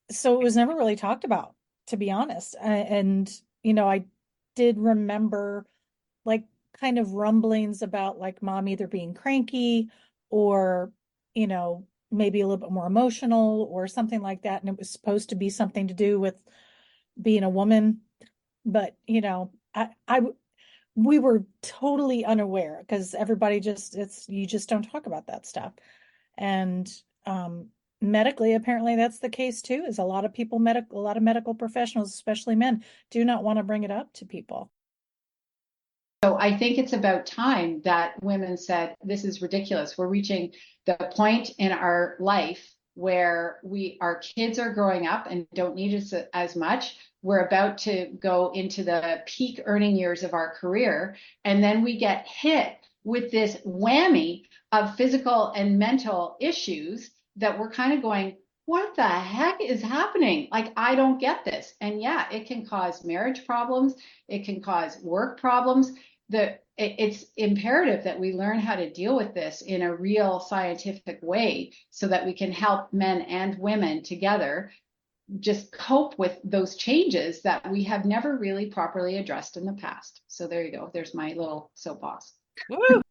so it was never really talked about, to be honest. And, I did remember like kind of rumblings about like mom either being cranky or, maybe a little bit more emotional or something like that. And it was supposed to be something to do with being a woman. But, we were totally unaware because everybody you just don't talk about that stuff. And medically, apparently that's the case too, is a lot of people, a lot of medical professionals, especially men, do not want to bring it up to people. So I think it's about time that women said, this is ridiculous. We're reaching the point in our life where our kids are growing up and don't need us as much. We're about to go into the peak earning years of our career. And then we get hit with this whammy of physical and mental issues that we're kind of going, what the heck is happening? Like, I don't get this. And yeah, it can cause marriage problems. It can cause work problems. It's imperative that we learn how to deal with this in a real scientific way so that we can help men and women together just cope with those changes that we have never really properly addressed in the past. So there you go. There's my little soapbox. Woo!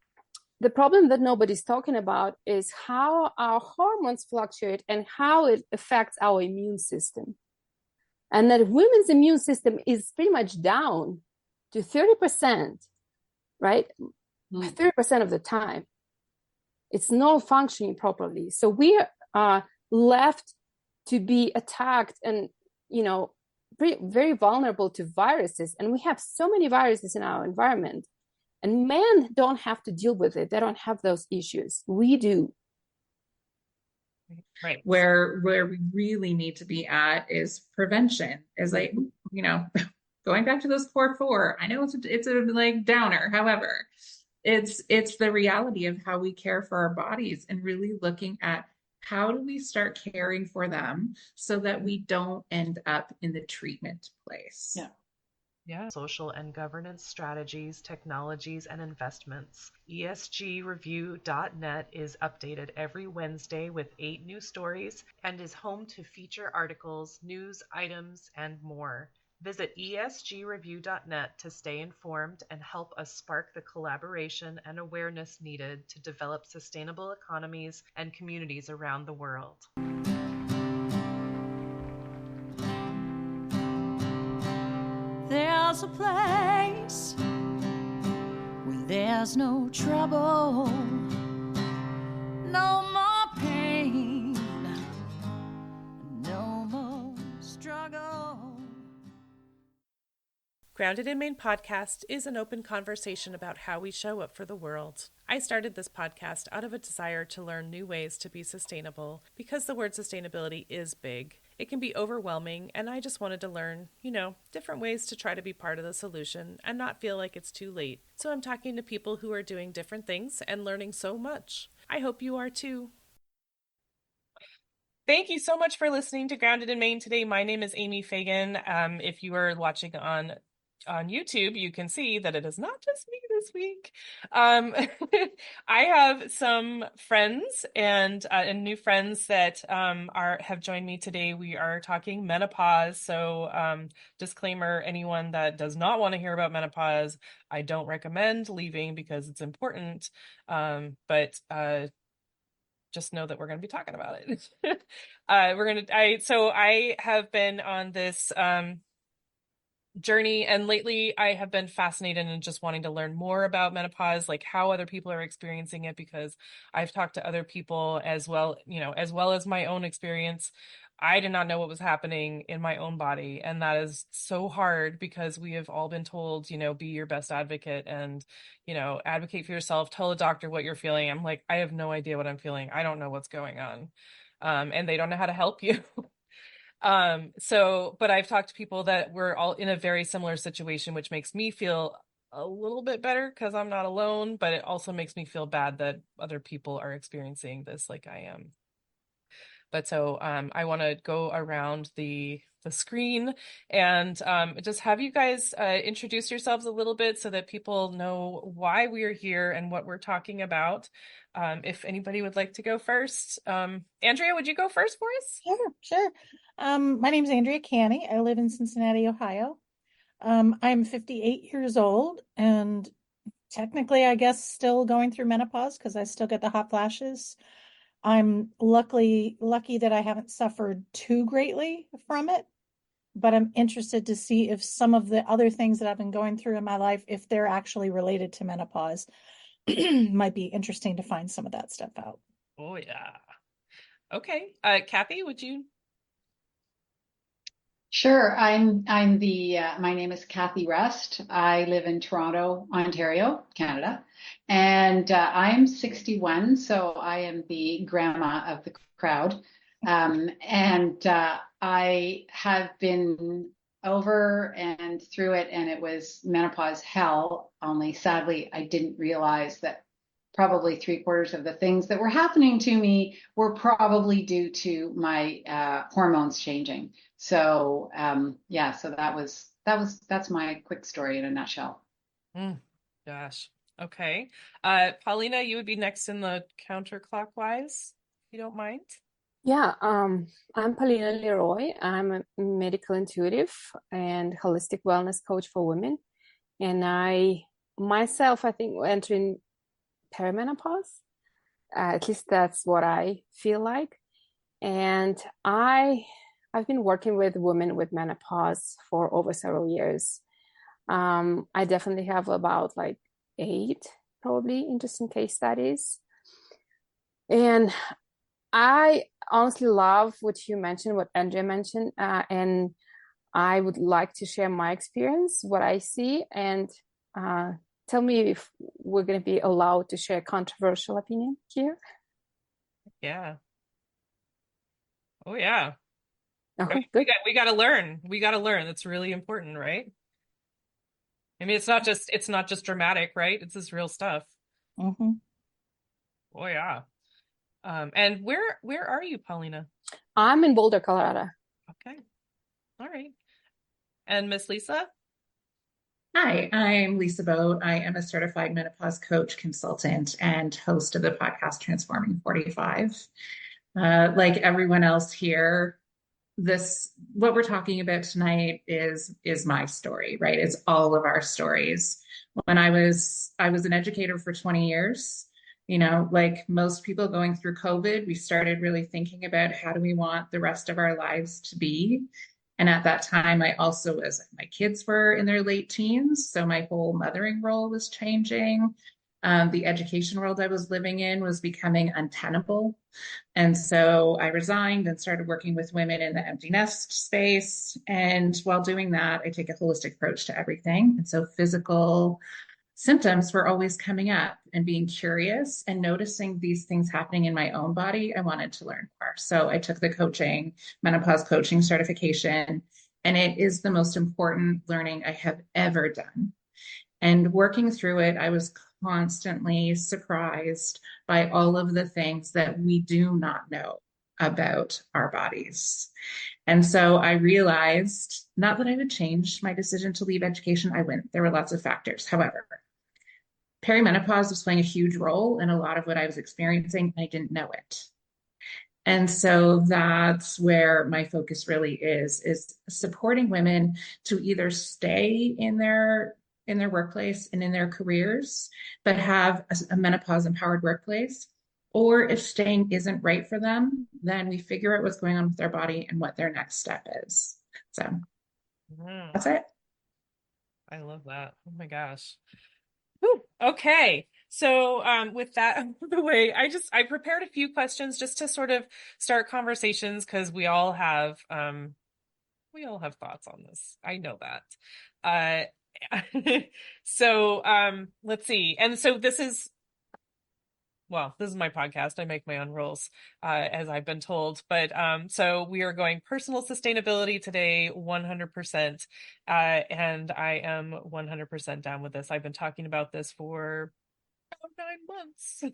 The problem that nobody's talking about is how our hormones fluctuate and how it affects our immune system. And that women's immune system is pretty much down to 30%, right? 30% of the time. It's not functioning properly. So we are left to be attacked and, very vulnerable to viruses. And we have so many viruses in our environment. And men don't have to deal with it. They don't have those issues. We do. Right. Where we really need to be at is prevention. Is like, going back to those core four. I know it's a like downer. However, it's the reality of how we care for our bodies and really looking at how do we start caring for them so that we don't end up in the treatment place. Yeah. Yeah, social and governance strategies, technologies, and investments. ESGreview.net is updated every Wednesday with 8 new stories and is home to feature articles, news items, and more. Visit ESGreview.net to stay informed and help us spark the collaboration and awareness needed to develop sustainable economies and communities around the world. There's a place where there's no trouble, no more pain, no more struggle. Grounded in Maine podcast is an open conversation about how we show up for the world. I started this podcast out of a desire to learn new ways to be sustainable because the word sustainability is big. It can be overwhelming, and I just wanted to learn, different ways to try to be part of the solution and not feel like it's too late. So I'm talking to people who are doing different things and learning so much. I hope you are too. Thank you so much for listening to Grounded in Maine today. My name is Amy Fagan. If you are watching on YouTube, you can see that it is not just me this week. I have some friends and new friends that have joined me today. We are talking menopause. So disclaimer, anyone that does not want to hear about menopause, I don't recommend leaving because it's important. But just know that we're going to be talking about it. I have been on this journey, and lately I have been fascinated and just wanting to learn more about menopause, like how other people are experiencing it, because I've talked to other people as well, as well as my own experience. I did not know what was happening in my own body, and that is so hard because we have all been told, be your best advocate and, advocate for yourself, tell a doctor what you're feeling. I'm like, I have no idea what I'm feeling. I don't know what's going on. And they don't know how to help you. But I've talked to people that were all in a very similar situation, which makes me feel a little bit better because I'm not alone, but it also makes me feel bad that other people are experiencing this like I am. But so I want to go around the the screen, and just have you guys introduce yourselves a little bit so that people know why we're here and what we're talking about. If anybody would like to go first. Andrea, would you go first for us? Sure. My name is Andrea Canny. I live in Cincinnati, Ohio. I'm 58 years old and technically, I guess, still going through menopause because I still get the hot flashes. I'm lucky that I haven't suffered too greatly from it, but I'm interested to see if some of the other things that I've been going through in my life, if they're actually related to menopause. Might be interesting to find some of that stuff out. Oh yeah. Okay. Cathy, would you? Sure. My name is Cathy Rust. I live in Toronto, Ontario, Canada, and I'm 61, so I am the grandma of the crowd. And I have been over and through it, and it was menopause hell. Only sadly, I didn't realize that probably three-quarters of the things that were happening to me were probably due to my hormones changing. So yeah, so that's my quick story in a nutshell. Gosh. Okay. Polina, you would be next in the counterclockwise, if you don't mind. Yeah, I'm Polina LeRoy. I'm a medical intuitive and holistic wellness coach for women. And I think, entering perimenopause. At least that's what I feel like. And I've been working with women with menopause for over several years. I definitely have about like 8 probably interesting case studies. And I honestly love what you mentioned, what Andrea mentioned, and I would like to share my experience, what I see, and tell me if we're going to be allowed to share controversial opinion here. Yeah. Oh yeah. Oh, good. We got to learn. We got to learn. That's really important, right? I mean, it's not just dramatic, right? It's this real stuff. Mm-hmm. Oh yeah. And where are you, Paulina? I'm in Boulder, Colorado. Okay. All right. And Miss Lisa? Hi, I'm Lisa Boate. I am a certified menopause coach, consultant, and host of the podcast Transforming 45. Like everyone else here, what we're talking about tonight is my story, right? It's all of our stories. When I was an educator for 20 years, like most people going through COVID, we started really thinking about how do we want the rest of our lives to be. And at that time, my kids were in their late teens. So my whole mothering role was changing. The education world I was living in was becoming untenable. And so I resigned and started working with women in the empty nest space. And while doing that, I take a holistic approach to everything. And so physical symptoms were always coming up, and being curious and noticing these things happening in my own body, I wanted to learn more. So I took the menopause coaching certification, and it is the most important learning I have ever done. And working through it, I was constantly surprised by all of the things that we do not know about our bodies. And so I realized, not that I would change my decision to leave education. I wouldn't. There were lots of factors. However, perimenopause was playing a huge role in a lot of what I was experiencing, and I didn't know it. And so that's where my focus really is supporting women to either stay in their workplace and in their careers, but have a menopause empowered workplace. Or if staying isn't right for them, then we figure out what's going on with their body and what their next step is. So that's it. I love that. Oh my gosh. Whew. Okay. So with that out of the way, I prepared a few questions just to sort of start conversations because we all have thoughts on this. I know that. So let's see. And so this is my podcast. I make my own rules, as I've been told. But so we are going personal sustainability today, 100%. And I am 100% down with this. I've been talking about this for about 9 months.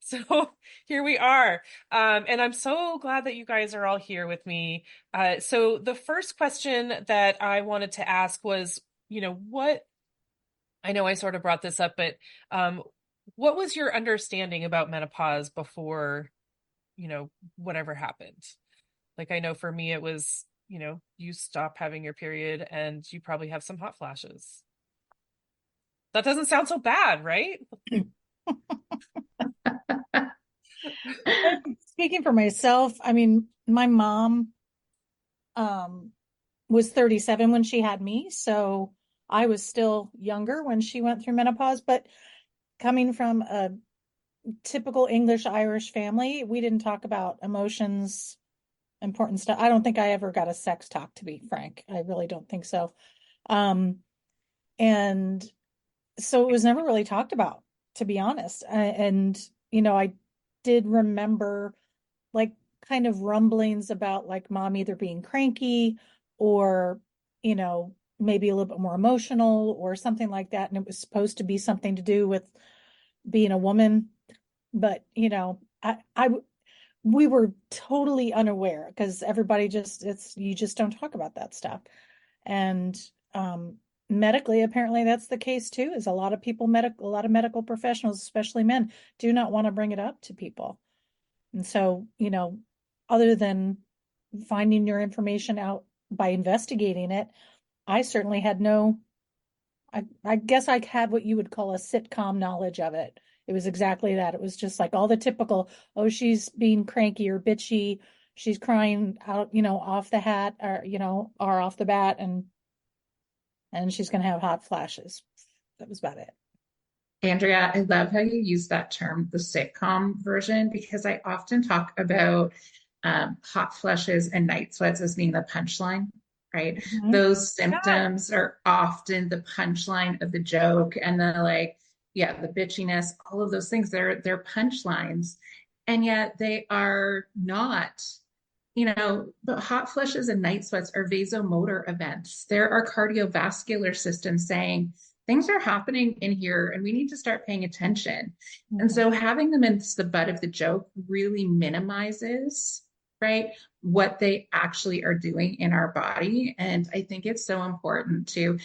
So here we are. And I'm so glad that you guys are all here with me. So the first question that I wanted to ask was, I know I sort of brought this up, but what was your understanding about menopause before, whatever happened? Like, I know for me, it was, you stop having your period and you probably have some hot flashes. That doesn't sound so bad, right? Speaking for myself, I mean, my mom um, was 37 when she had me, so I was still younger when she went through menopause. But coming from a typical English Irish family, we didn't talk about emotions, important stuff. I don't think I ever got a sex talk, to be frank. I really don't think so. And so it was never really talked about, to be honest. And, I did remember like kind of rumblings about like mom either being cranky or, maybe a little bit more emotional or something like that. And it was supposed to be something to do with being a woman. But, we were totally unaware because everybody you just don't talk about that stuff. And medically, apparently that's the case too, is a lot of people, a lot of medical professionals, especially men, do not want to bring it up to people. And so, other than finding your information out by investigating it, I certainly had I guess I had what you would call a sitcom knowledge of it. It was exactly that. It was just like all the typical, oh, she's being cranky or bitchy, she's crying out, off the hat or off the bat, and she's going to have hot flashes. That was about it. Andrea, I love how you use that term, the sitcom version, because I often talk about hot flushes and night sweats as being the punchline, right? Mm-hmm. Those symptoms are often the punchline of the joke, and the the bitchiness, all of those things, they're punchlines, and yet they are not. The hot flushes and night sweats are vasomotor events. There are cardiovascular systems saying things are happening in here and we need to start paying attention. Mm-hmm. And so having them as the butt of the joke really minimizes, right, what they actually are doing in our body. And I think it's so important to,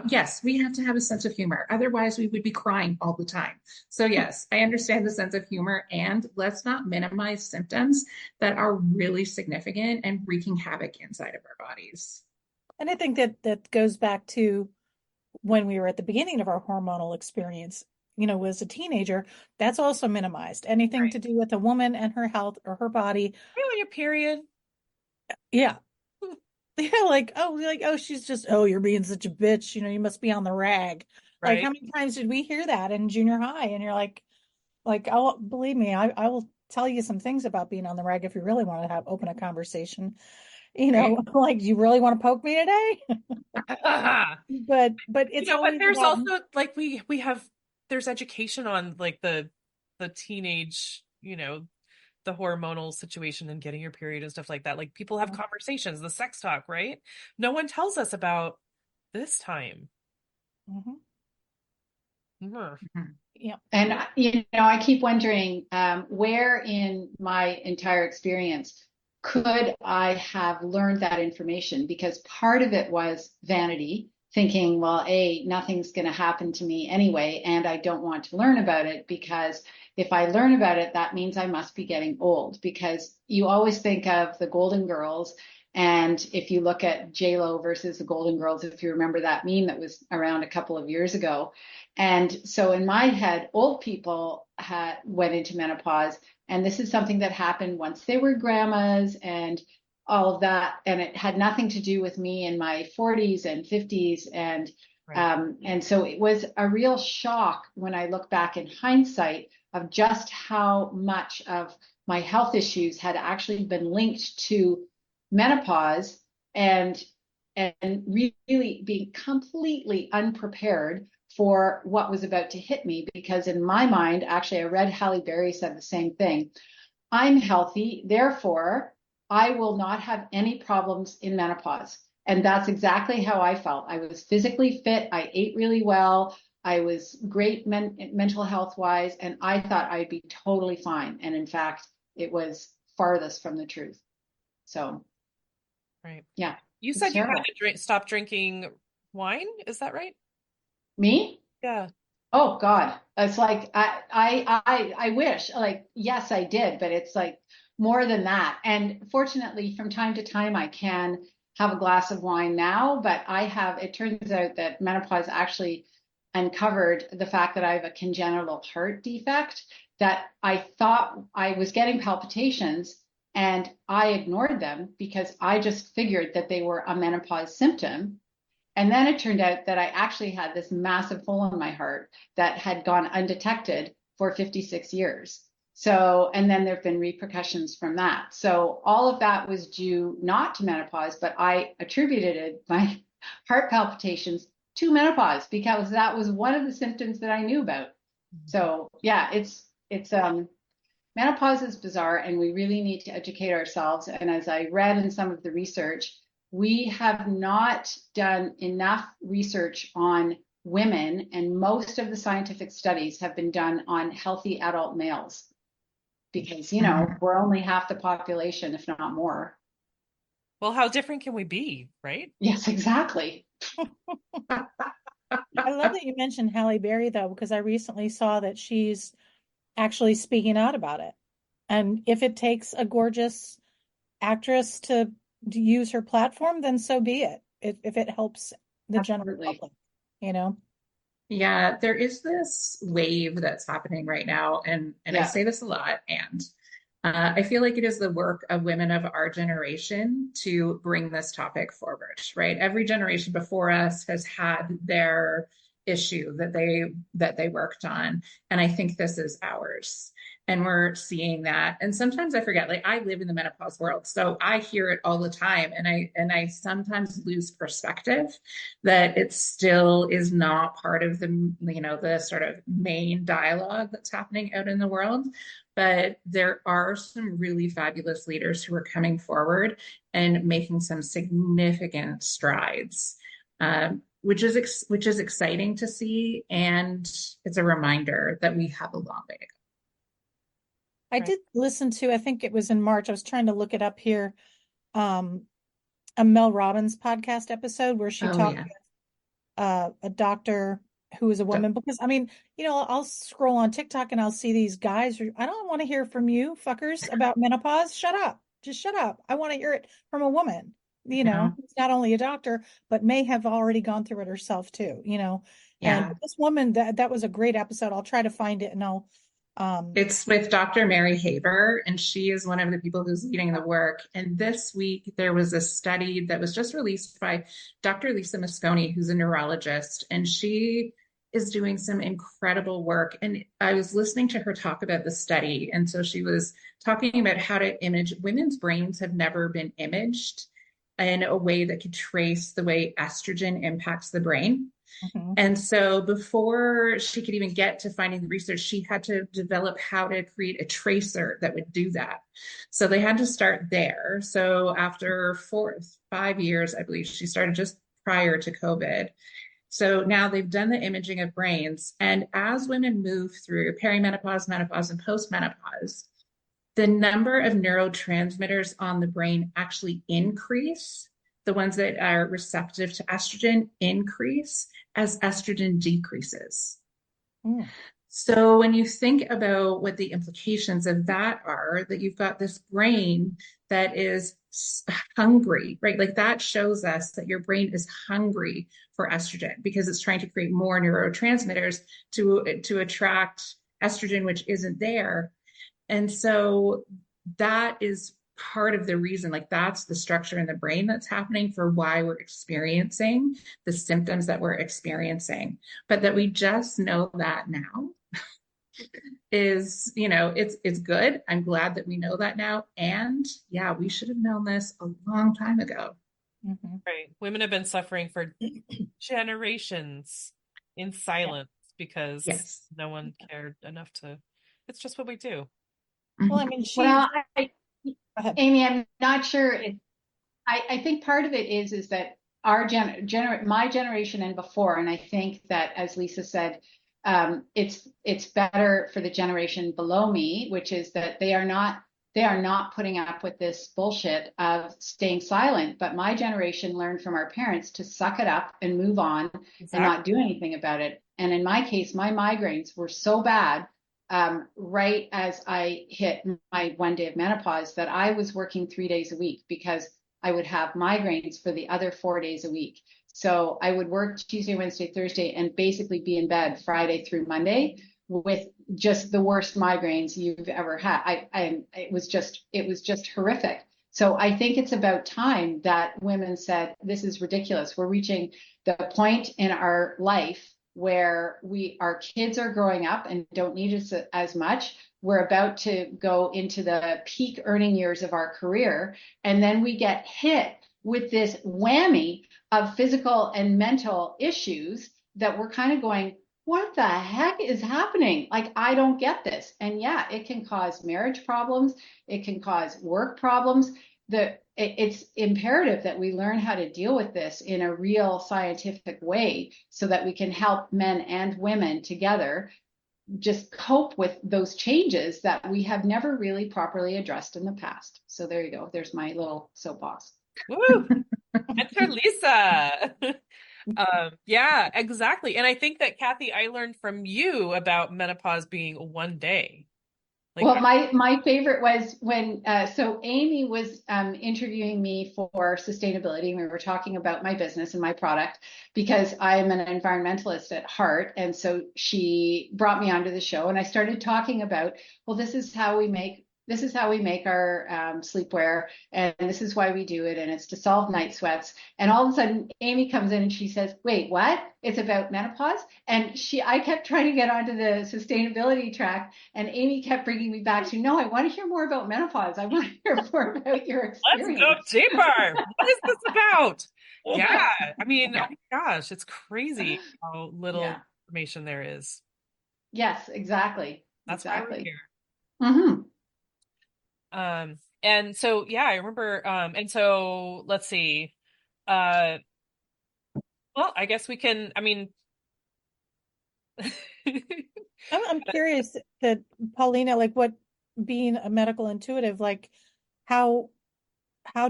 yes, we have to have a sense of humor. Otherwise, we would be crying all the time. So yes, I understand the sense of humor, and let's not minimize symptoms that are really significant and wreaking havoc inside of our bodies. And I think that goes back to when we were at the beginning of our hormonal experience, as a teenager, that's also minimized. Anything to do with a woman and her health or her body. Are you on your period? Yeah. Yeah, oh, she's just, oh, you're being such a bitch. You must be on the rag. Right. Like, how many times did we hear that in junior high? And you're like, oh, believe me, I will tell you some things about being on the rag if you really want to open a conversation. Like, do you really want to poke me today? but it's but there's also like we have, there's education on like the teenage, the hormonal situation and getting your period and stuff like that. Like, people have conversations, the sex talk, right? No one tells us about this time. Mm-hmm. Mm-hmm. Yeah. And I keep wondering, where in my entire experience could I have learned that information? Because part of it was vanity, thinking, well, nothing's going to happen to me anyway, and I don't want to learn about it, because if I learn about it, that means I must be getting old. Because you always think of the Golden Girls, and if you look at J-Lo versus the Golden Girls, if you remember that meme that was around a couple of years ago. And so in my head, old people went into menopause, and this is something that happened once they were grandmas and all of that. And it had nothing to do with me in my 40s and 50s. And so it was a real shock when I look back in hindsight of just how much of my health issues had actually been linked to menopause, and really being completely unprepared for what was about to hit me. Because in my mind, actually, I read Halle Berry said the same thing. I'm healthy, therefore I will not have any problems in menopause. And that's exactly how I felt. I was physically fit. I ate really well. I was great mental health wise, and I thought I'd be totally fine. And in fact, it was farthest from the truth. So, Right. yeah, You it's said you had terrible. to stop drinking wine. Is that right? Me? Yeah. Oh God, it's like I wish, like, yes, I did, but it's like more than that. And fortunately, from time to time, I can have a glass of wine now, but it turns out that menopause actually uncovered the fact that I have a congenital heart defect, that I thought I was getting palpitations and I ignored them because I just figured that they were a menopause symptom. And then it turned out that I actually had this massive hole in my heart that had gone undetected for 56 years. So, and then there have been repercussions from that. So all of that was due not to menopause, but I attributed my heart palpitations to menopause because that was one of the symptoms that I knew about. So yeah, it's menopause is bizarre and we really need to educate ourselves. And as I read in some of the research, we have not done enough research on women, and most of the scientific studies have been done on healthy adult males because, we're only half the population, if not more. Well, how different can we be, right? Yes, exactly. I love that you mentioned Halle Berry, though, because I recently saw that she's actually speaking out about it. And if it takes a gorgeous actress to use her platform, then so be it. If it helps the general Absolutely. public, you know? Yeah, there is this wave that's happening right now, and I Yeah. say this a lot, and I feel like it is the work of women of our generation to bring this topic forward, right? Every generation before us has had their issue that they worked on, and I think this is ours. And we're seeing that. And sometimes I forget, like I live in the menopause world, so I hear it all the time, and I sometimes lose perspective that it still is not part of the sort of main dialogue that's happening out in the world. But there are some really fabulous leaders who are coming forward and making some significant strides, which is exciting to see, and it's a reminder that we have a long way to go. I did listen to, I think it was in March, I was trying to look it up here, a Mel Robbins podcast episode where she Oh talked yeah, with a doctor who is a woman. Because I mean, I'll scroll on TikTok and I'll see these guys who, I don't want to hear from you fuckers about menopause. Shut up. Just shut up. I want to hear it from a woman, yeah, who's not only a doctor, but may have already gone through it herself too, And yeah. this woman, that was a great episode. I'll try to find it and I'll It's with Dr. Mary Haber, and she is one of the people who's leading the work. And this week, there was a study that was just released by Dr. Lisa Mosconi, who's a neurologist, and she is doing some incredible work. And I was listening to her talk about the study. And so she was talking about how to image women's brains have never been imaged in a way that could trace the way estrogen impacts the brain. mhm. And so before she could even get to finding the research, she had to develop how to create a tracer that would do that. So they had to start there. So after 5 years, I believe she started just prior to COVID. So now they've done the imaging of brains. And as women move through perimenopause, menopause, and postmenopause, the number of neurotransmitters on the brain actually increase. The ones that are receptive to estrogen increase as estrogen decreases. Mm. So when you think about what the implications of that are, that you've got this brain that is hungry, right? Like that shows us that your brain is hungry for estrogen because it's trying to create more neurotransmitters to attract estrogen, which isn't there. And so that is part of the reason, like that's the structure in the brain that's happening for why we're experiencing the symptoms that we're experiencing. But that we just know that now is, it's good. I'm glad that we know that now. And yeah, we should have known this a long time ago. Mm-hmm. Right. Women have been suffering for generations in silence because Yes. no one cared enough to. It's just what we do. Well, I mean, Well, go ahead. Amy, I'm not sure. I think part of it is that my generation and before, and I think that, as Lisa said, it's better for the generation below me, which is that they are not putting up with this bullshit of staying silent. But my generation learned from our parents to suck it up and move on and not do anything about it. And in my case, my migraines were so bad right as I hit my 1 day of menopause that I was working 3 days a week because I would have migraines for the other 4 days a week. So I would work Tuesday, Wednesday, Thursday, and basically be in bed Friday through Monday with just the worst migraines you've ever had. It was just horrific. So I think it's about time that women said, this is ridiculous. We're reaching the point in our life where our kids are growing up and don't need us as much. We're about to go into the peak earning years of our career. And then we get hit with this whammy of physical and mental issues that we're kind of going, what the heck is happening? Like, I don't get this. And yeah, it can cause marriage problems. It can cause work problems. It's imperative that we learn how to deal with this in a real scientific way so that we can help men and women together just cope with those changes that we have never really properly addressed in the past. So there you go. There's my little soapbox. Woo! Enter Lisa. Yeah, exactly. And I think that, Cathy, I learned from you about menopause being 1 day. Like, well, my favorite was when so Amy was interviewing me for sustainability. We were talking about my business and my product because I'm an environmentalist at heart, and so she brought me onto the show, and I started talking about, well, this is how we make our sleepwear, and this is why we do it, and it's to solve night sweats. And all of a sudden, Amy comes in and she says, "Wait, what? It's about menopause?" And I kept trying to get onto the sustainability track, and Amy kept bringing me back to, no, I want to hear more about menopause. I want to hear more about your experience. Let's go deeper. What is this about? Yeah, I mean, oh my gosh, it's crazy how little information there is. Yes, exactly. That's why we're here. Mm-hmm. And so, yeah, I remember, and so let's see, well, I guess we can, I mean, I'm curious that Polina, like what, being a medical intuitive, like how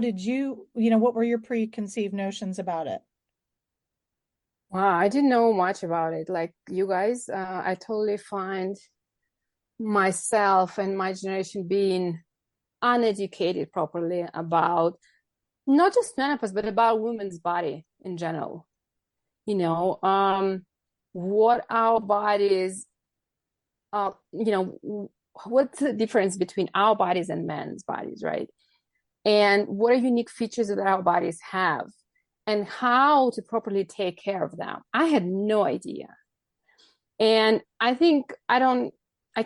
did you, what were your preconceived notions about it? Wow, I didn't know much about it. Like you guys, I totally find myself and my generation being uneducated properly about not just menopause, but about women's body in general. What our bodies, what's the difference between our bodies and men's bodies, right? And what are unique features that our bodies have and how to properly take care of them. I had no idea. And I think I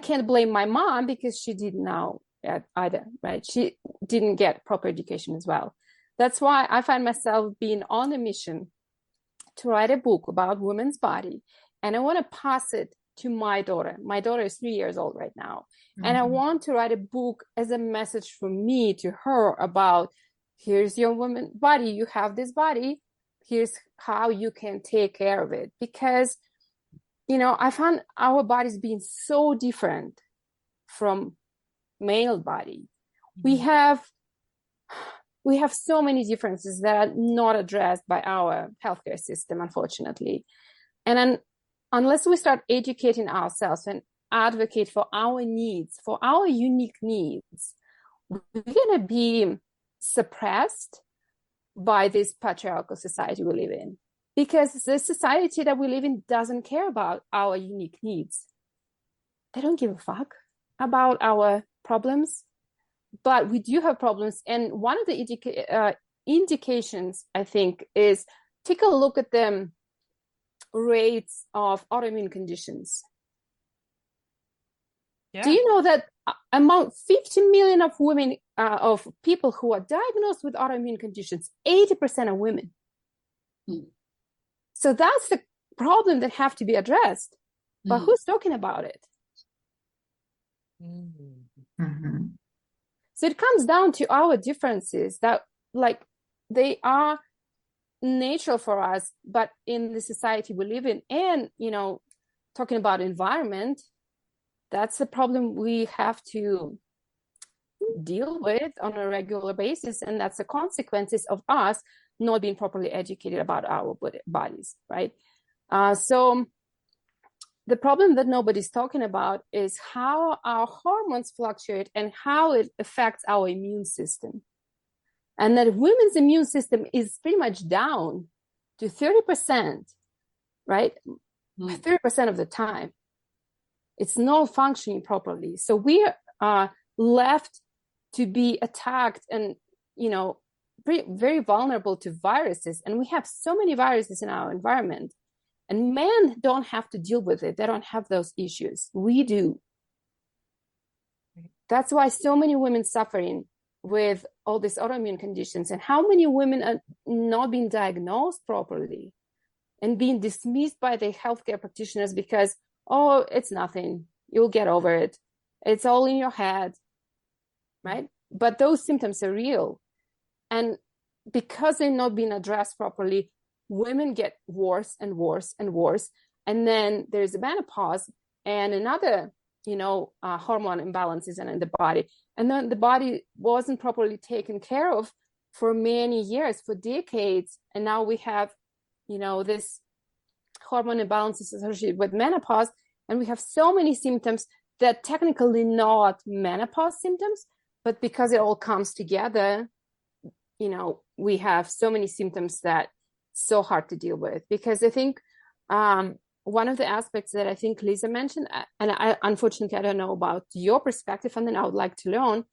can't blame my mom because she didn't know either, right? She didn't get proper education as well. That's why I find myself being on a mission to write a book about women's body. And I want to pass it to my daughter. My daughter is 3 years old right now. Mm-hmm. And I want to write a book as a message from me to her about, here's your woman body. You have this body. Here's how you can take care of it. Because, I found our bodies being so different from male body. Mm-hmm. We have so many differences that are not addressed by our healthcare system, unfortunately. And then, unless we start educating ourselves and advocate for our needs, for our unique needs, we're going to be suppressed by this patriarchal society we live in. Because the society that we live in doesn't care about our unique needs. They don't give a fuck about our problems. But we do have problems. And one of the indications, I think, is take a look at the rates of autoimmune conditions. Yeah. Do you know that among 50 million of women, of people who are diagnosed with autoimmune conditions, 80% are women? So that's the problem that have to be addressed. But who's talking about it? Mm-hmm. So it comes down to our differences that, like, they are natural for us, but in the society we live in, and talking about environment, that's the problem we have to deal with on a regular basis, and that's the consequences of us not being properly educated about our bodies, right? So the problem that nobody's talking about is how our hormones fluctuate and how it affects our immune system. And that women's immune system is pretty much down to 30%, right? 30% of the time. It's not functioning properly. So we are left to be attacked and, very vulnerable to viruses. And we have so many viruses in our environment. And men don't have to deal with it. They don't have those issues. We do. That's why so many women suffering with all these autoimmune conditions, and how many women are not being diagnosed properly and being dismissed by the healthcare practitioners because, oh, it's nothing. You'll get over it. It's all in your head, right? But those symptoms are real. And because they're not being addressed properly, women get worse and worse and worse. And then there's a menopause and another, hormone imbalances in the body. And then the body wasn't properly taken care of for many years, for decades. And now we have, this hormone imbalances associated with menopause. And we have so many symptoms that technically not menopause symptoms, but because it all comes together, we have so many symptoms that so hard to deal with. Because I think one of the aspects that I think Lisa mentioned, and unfortunately I don't know about your perspective, and then I would like to learn,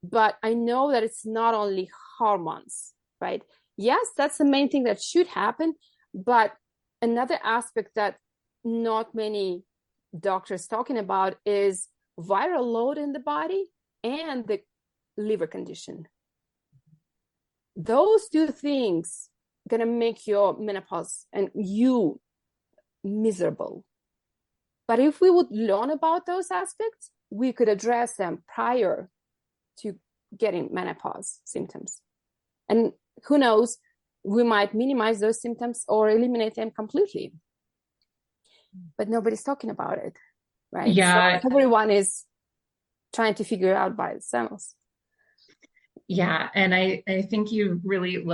but I know that it's not only hormones, right? Yes, that's the main thing that should happen, but another aspect that not many doctors talking about is viral load in the body and the liver condition. Those two things gonna make your menopause and you miserable. But if we would learn about those aspects, we could address them prior to getting menopause symptoms. And who knows, we might minimize those symptoms or eliminate them completely. But nobody's talking about it, right? Yeah. So everyone is trying to figure it out by themselves. Yeah. And I think you really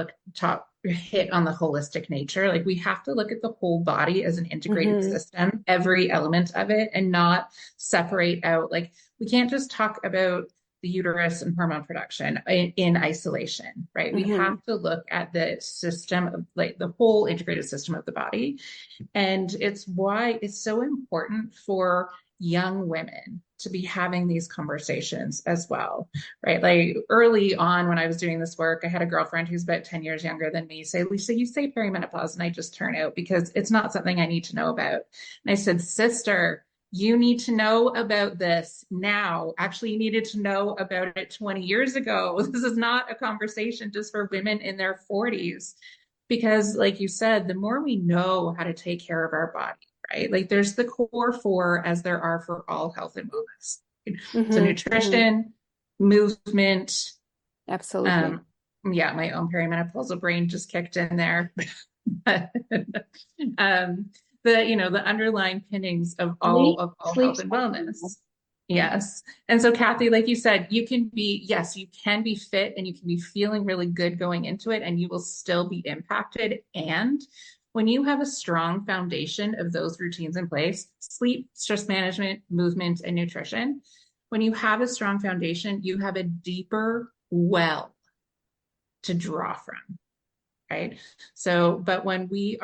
hit on the holistic nature. Like, we have to look at the whole body as an integrated system, every element of it, and not separate out. Like, we can't just talk about the uterus and hormone production in isolation, right? We have to look at the system of, like, the whole integrated system of the body. And it's why it's so important for young women to be having these conversations as well, right? Like, early on when I was doing this work, I had a girlfriend who's about 10 years younger than me say, Lisa, you say perimenopause, and I just turn out because it's not something I need to know about. And I said, sister, you need to know about this now. Actually, you needed to know about it 20 years ago. This is not a conversation just for women in their 40s. Because, like you said, the more we know how to take care of our body, right? Like, there's the core four, as there are for all health and wellness. So nutrition, movement. Absolutely. Yeah, my own perimenopausal brain just kicked in there. The underlying pinnings of all health and wellness. Yes. And so, Cathy, like you said, you can be fit and you can be feeling really good going into it, and you will still be impacted. And when you have a strong foundation of those routines in place, sleep, stress management, movement, and nutrition, when you have a strong foundation, you have a deeper well to draw from. Right. So, but when we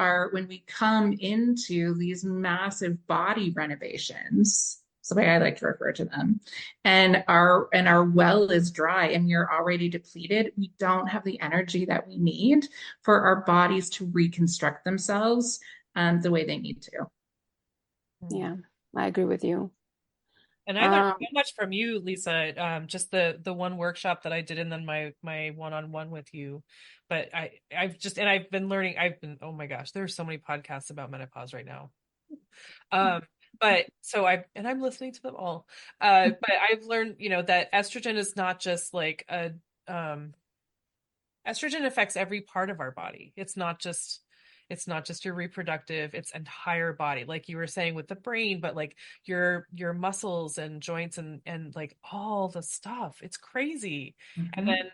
come into these massive body renovations, that's the way I like to refer to them, and our well is dry and you're already depleted, we don't have the energy that we need for our bodies to reconstruct themselves the way they need to. Yeah, I agree with you. And I learned so much from you, Lisa. Just the one workshop that I did, and then my one-on-one with you. But I've been learning. Oh my gosh, there are so many podcasts about menopause right now. But so I'm listening to them all. But I've learned, that estrogen is not just like a estrogen affects every part of our body. It's not just your reproductive, it's entire body, like you were saying with the brain, but like your muscles and joints and like all the stuff. It's crazy. And then,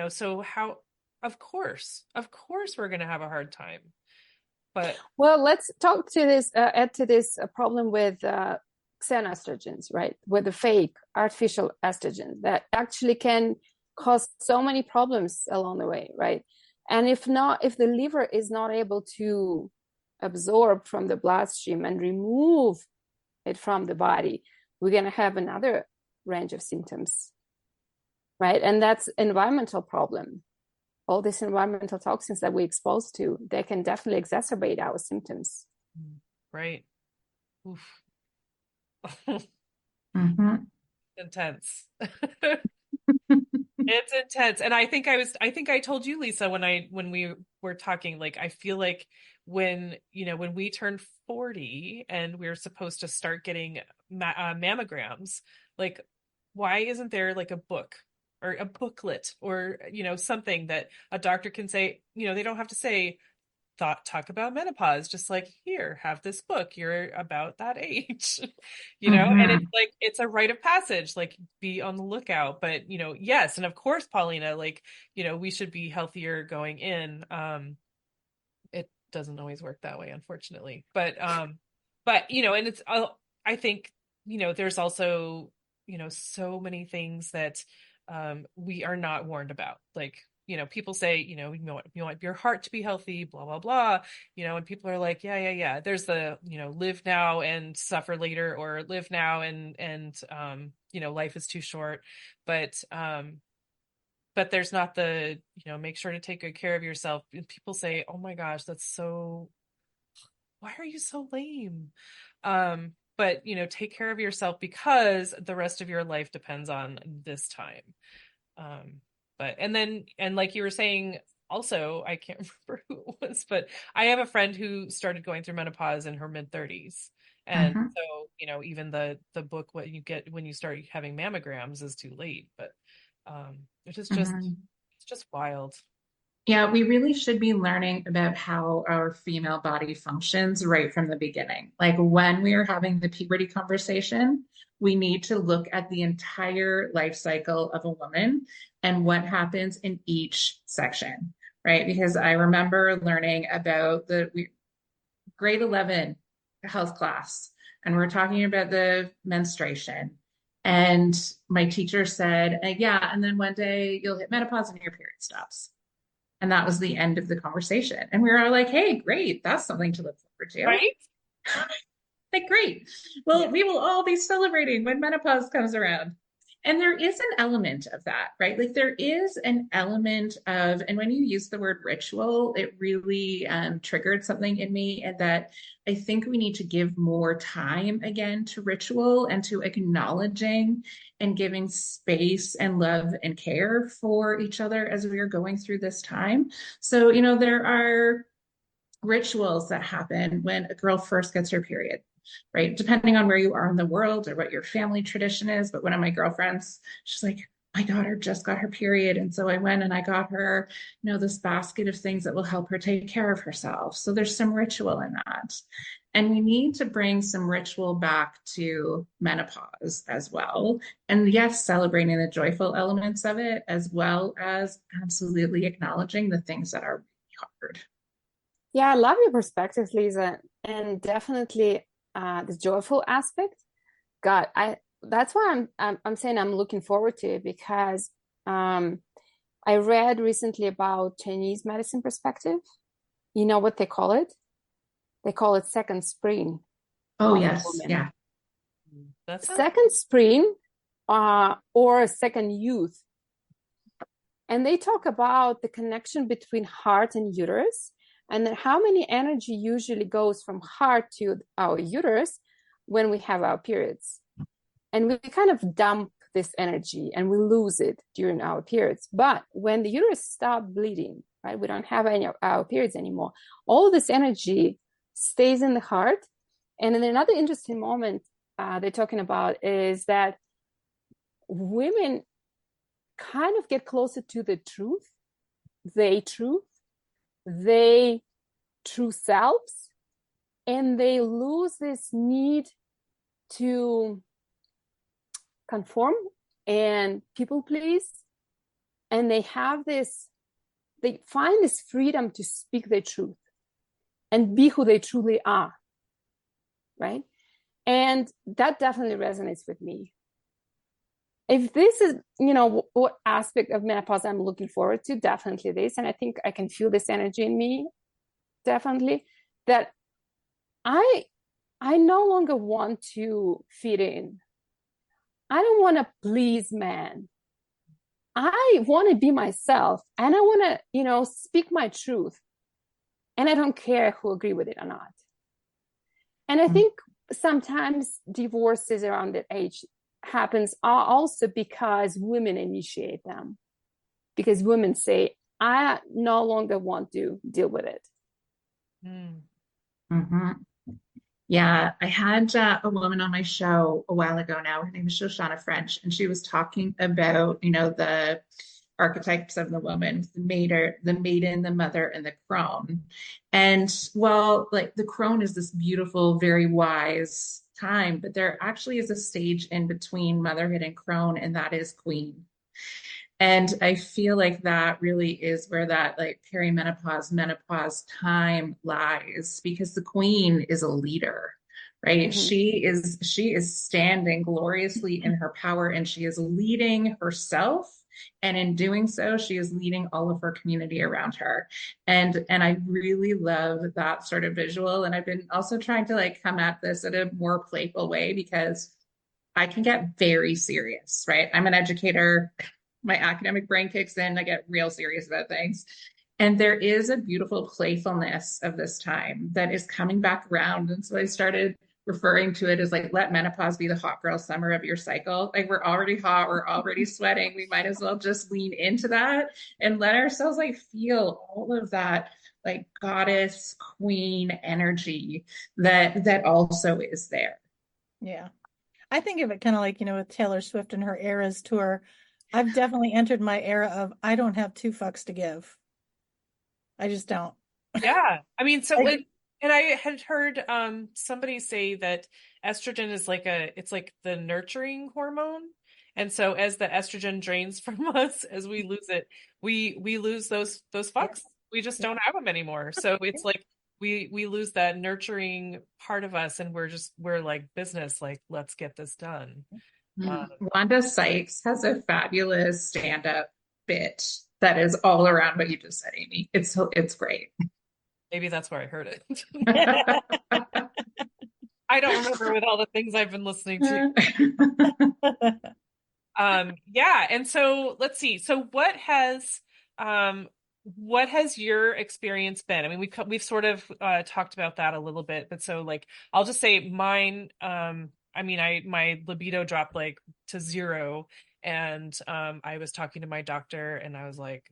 so how, of course we're going to have a hard time. But well, let's talk to this, add to this problem with xenoestrogens, right? With the fake artificial estrogens that actually can cause so many problems along the way, right? And if the liver is not able to absorb from the bloodstream and remove it from the body, we're going to have another range of symptoms, right? And that's environmental problem. All these environmental toxins that we expose to, they can definitely exacerbate our symptoms. Right. Oof. Mm-hmm. Intense. It's intense. And I think I told you, Lisa, when we were talking, like, I feel like when we turn 40 and we're supposed to start getting mammograms, like, why isn't there like a book or a booklet or, something that a doctor can say, they don't have to say, talk about menopause, just like, here, have this book, you're about that age. And it's like, it's a rite of passage, like, be on the lookout. But yes, and of course, Polina, like, we should be healthier going in. It doesn't always work that way, unfortunately, but and it's, I think, there's also, so many things that we are not warned about. Like, people say, you want your heart to be healthy, blah, blah, blah, and people are like, yeah. There's the, live now and suffer later, or live now and life is too short. But there's not the, make sure to take good care of yourself. And people say, oh my gosh, why are you so lame? But take care of yourself, because the rest of your life depends on this time. And like you were saying, also, I can't remember who it was, but I have a friend who started going through menopause in her mid-30s. And so, even the book, what you get when you start having mammograms, is too late. But it's just wild. Yeah, we really should be learning about how our female body functions right from the beginning. Like, when we are having the puberty conversation, we need to look at the entire life cycle of a woman and what happens in each section, right? Because I remember learning about grade 11 health class, and we're talking about the menstruation. And my teacher said, yeah, and then one day you'll hit menopause and your period stops. And that was the end of the conversation. And we were all like, hey, great. That's something to look forward to. Right? Like, great. Well, we will all be celebrating when menopause comes around. And there is an element of that, right? Like, there is an element of, and when you use the word ritual, it really triggered something in me. And that I think we need to give more time again to ritual and to acknowledging and giving space and love and care for each other as we are going through this time. So, there are rituals that happen when a girl first gets her period, right? Depending on where you are in the world or what your family tradition is. But one of my girlfriends, she's like, my daughter just got her period. And so I went and I got her, this basket of things that will help her take care of herself. So there's some ritual in that. And we need to bring some ritual back to menopause as well. And yes, celebrating the joyful elements of it, as well as absolutely acknowledging the things that are really hard. Yeah, I love your perspective, Lisa, and definitely the joyful aspect. God, that's why I'm saying I'm looking forward to it, because I read recently about Chinese medicine perspective. You know what they call it? They call it second spring. Oh, yes, yeah. Second spring, or second youth. And they talk about the connection between heart and uterus, and then how many energy usually goes from heart to our uterus when we have our periods. And we kind of dump this energy and we lose it during our periods. But when the uterus stops bleeding, right, we don't have any of our periods anymore, all this energy stays in the heart. And then another interesting moment they're talking about is that women kind of get closer to the truth their truth, their true selves, and they lose this need to conform and people please. And they find this freedom to speak their truth and be who they truly are. Right. And that definitely resonates with me. If this is, what aspect of menopause I'm looking forward to, definitely this. And I think I can feel this energy in me, definitely, that I no longer want to fit in. I don't want to please men. I want to be myself, and I want to, speak my truth. And I don't care who agree with it or not. And I think sometimes divorces around that age happens also because women initiate them. Because women say, I no longer want to deal with it. Mm-hmm. Yeah, I had a woman on my show a while ago now. Her name is Shoshana French, and she was talking about, the archetypes of the woman, the maiden, the mother, and the crone. And well, like the crone is this beautiful, very wise time, but there actually is a stage in between motherhood and crone, and that is queen. And I feel like that really is where that like perimenopause, menopause time lies, because the queen is a leader, right? Mm-hmm. She is standing gloriously in her power, and she is leading herself. And in doing so, she is leading all of her community around her. And I really love that sort of visual. And I've been also trying to like come at this in a more playful way, because I can get very serious, right? I'm an educator. My academic brain kicks in. I get real serious about things. And there is a beautiful playfulness of this time that is coming back around. And so I started referring to it as like, let menopause be the hot girl summer of your cycle. Like we're already hot, we're already sweating. We might as well just lean into that and let ourselves like feel all of that like goddess queen energy that also is there. Yeah. I think of it kind of like, with Taylor Swift and her Eras tour. I've definitely entered my era of I don't have two fucks to give. I just don't. Yeah. I mean, so Like, and I had heard somebody say that estrogen is it's like the nurturing hormone. And so as the estrogen drains from us, as we lose it, we lose those fucks. We just don't have them anymore. So it's like we lose that nurturing part of us, and we're like business, like let's get this done. Wanda Sykes has a fabulous stand-up bit that is all around what you just said, Amy. It's great. Maybe that's where I heard it. I don't remember with all the things I've been listening to. Yeah, and so let's see. So what has your experience been? I mean, we've sort of talked about that a little bit, but so like I'll just say mine. I mean, my libido dropped like to zero, and I was talking to my doctor, and I was like,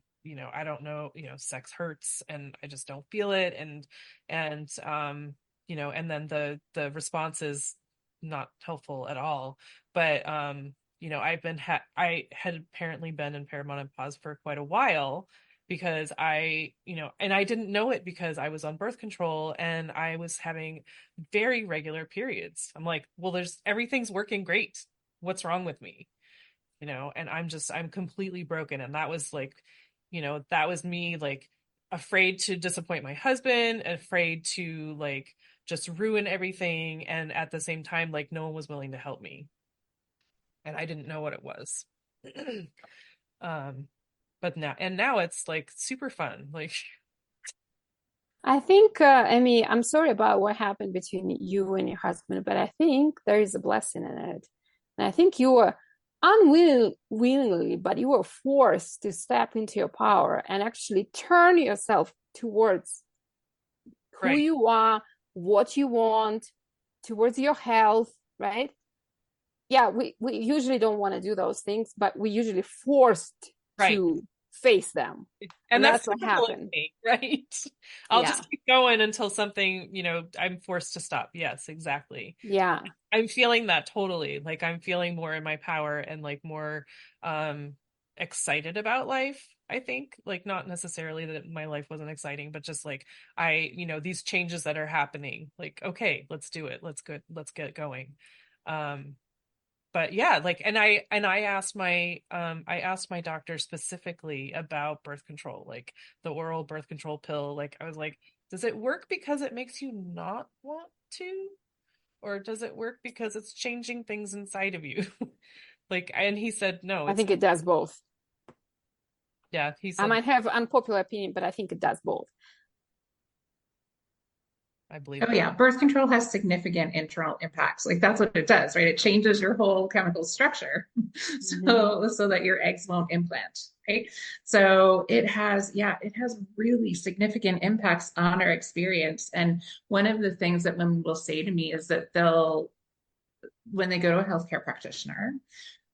I don't know, sex hurts, and I just don't feel it, and and then the response is not helpful at all, but I had apparently been in perimenopause for quite a while, because and I didn't know it because I was on birth control and I was having very regular periods. I'm like, well, everything's working great. What's wrong with me? And I'm completely broken. And that was like, that was me like afraid to disappoint my husband, afraid to like just ruin everything. And at the same time, like no one was willing to help me. And I didn't know what it was. But now it's like super fun. Like, I think, Amy, I'm sorry about what happened between you and your husband, but I think there is a blessing in it. And I think you were unwillingly, but you were forced to step into your power and actually turn yourself towards who right. you are, what you want, towards your health, right? Yeah, we usually don't want to do those things, but we usually forced to face them. And that's what happened. Me, right? I'll just keep going until something, I'm forced to stop. Yes, exactly. Yeah. I'm feeling that totally. Like I'm feeling more in my power and like more excited about life. I think, like, not necessarily that my life wasn't exciting, but just like these changes that are happening, like, okay, let's do it. Let's get going. But yeah, like, and I asked my doctor specifically about birth control, like the oral birth control pill. Like, I was like, does it work because it makes you not want to? Or does it work because it's changing things inside of you? Like, and he said, no, I it's, think it does both. yeah, he I said, might have unpopular opinion, but I think it does both. I believe Oh that. yeah, birth control has significant internal impacts. Like that's what it does, right? It changes your whole chemical structure so that your eggs won't implant, right? So it has really significant impacts on our experience. And one of the things that women will say to me is that when they go to a healthcare practitioner,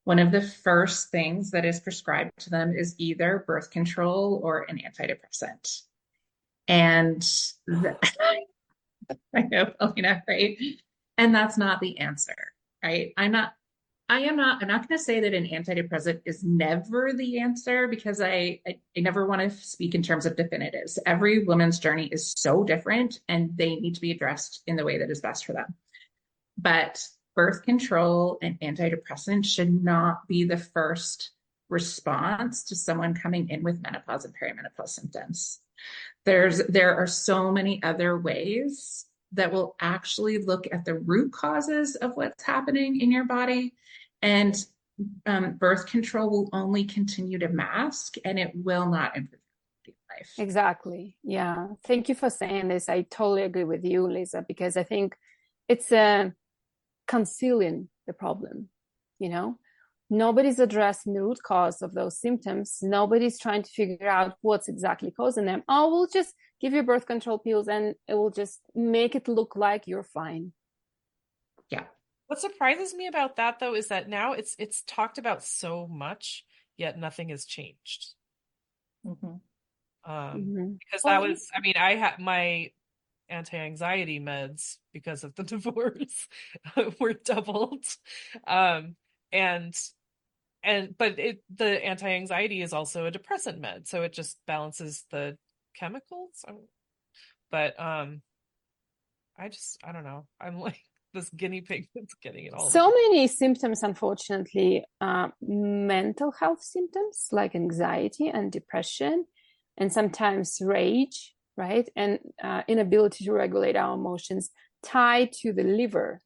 one of the first things that is prescribed to them is either birth control or an antidepressant. And I know, Polina, right? And that's not the answer, right? I'm not going to say that an antidepressant is never the answer because I never want to speak in terms of definitives. Every woman's journey is so different and they need to be addressed in the way that is best for them. But birth control and antidepressants should not be the first response to someone coming in with menopause and perimenopause symptoms. There are so many other ways that will actually look at the root causes of what's happening in your body. And birth control will only continue to mask and it will not improve your life. Exactly. Yeah. Thank you for saying this. I totally agree with you, Lisa, because I think it's concealing the problem. Nobody's addressing the root cause of those symptoms. Nobody's trying to figure out what's exactly causing them. Oh, we'll just give you birth control pills and it will just make it look like you're fine. Yeah. What surprises me about that, though, is that now it's talked about so much, yet nothing has changed. Because that was, I mean, I had my anti-anxiety meds because of the divorce were doubled. But the anti-anxiety is also a depressant med, so it just balances the chemicals. But I don't know. I'm like this guinea pig that's getting it all. So many symptoms, unfortunately, mental health symptoms like anxiety and depression, and sometimes rage, right? And inability to regulate our emotions tied to the liver.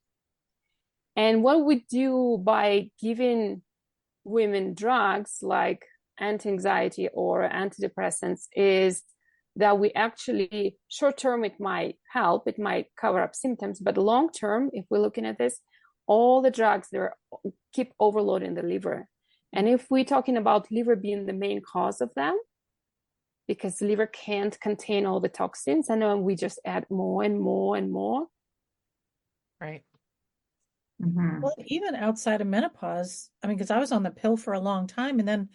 And what we do by giving women drugs like anti-anxiety or antidepressants is that we actually, short term, it might help, it might cover up symptoms, but long term, if we're looking at this, all the drugs there keep overloading the liver. And if we're talking about liver being the main cause of them, because the liver can't contain all the toxins, and then we just add more and more and more. Right. Well, even outside of menopause, I mean, because I was on the pill for a long time, and then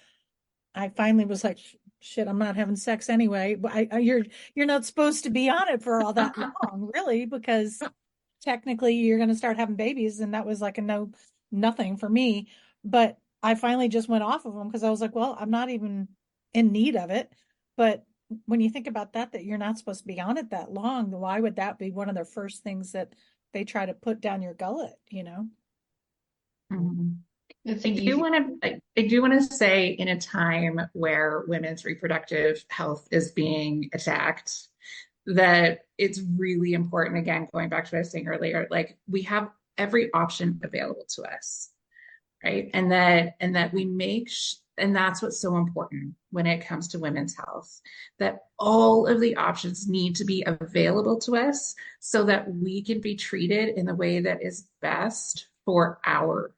I finally was like, shit, I'm not having sex anyway. You're not supposed to be on it for all that long, really, because technically you're going to start having babies, and that was like nothing for me. But I finally just went off of them because I was like, well, I'm not even in need of it. But when you think about that you're not supposed to be on it that long, why would that be one of the first things that they try to put down your gullet, I do want to say, in a time where women's reproductive health is being attacked, that it's really important, again, going back to what I was saying earlier, like we have every option available to us, right? And that we make, and that's what's so important when it comes to women's health, that all of the options need to be available to us so that we can be treated in the way that is best for our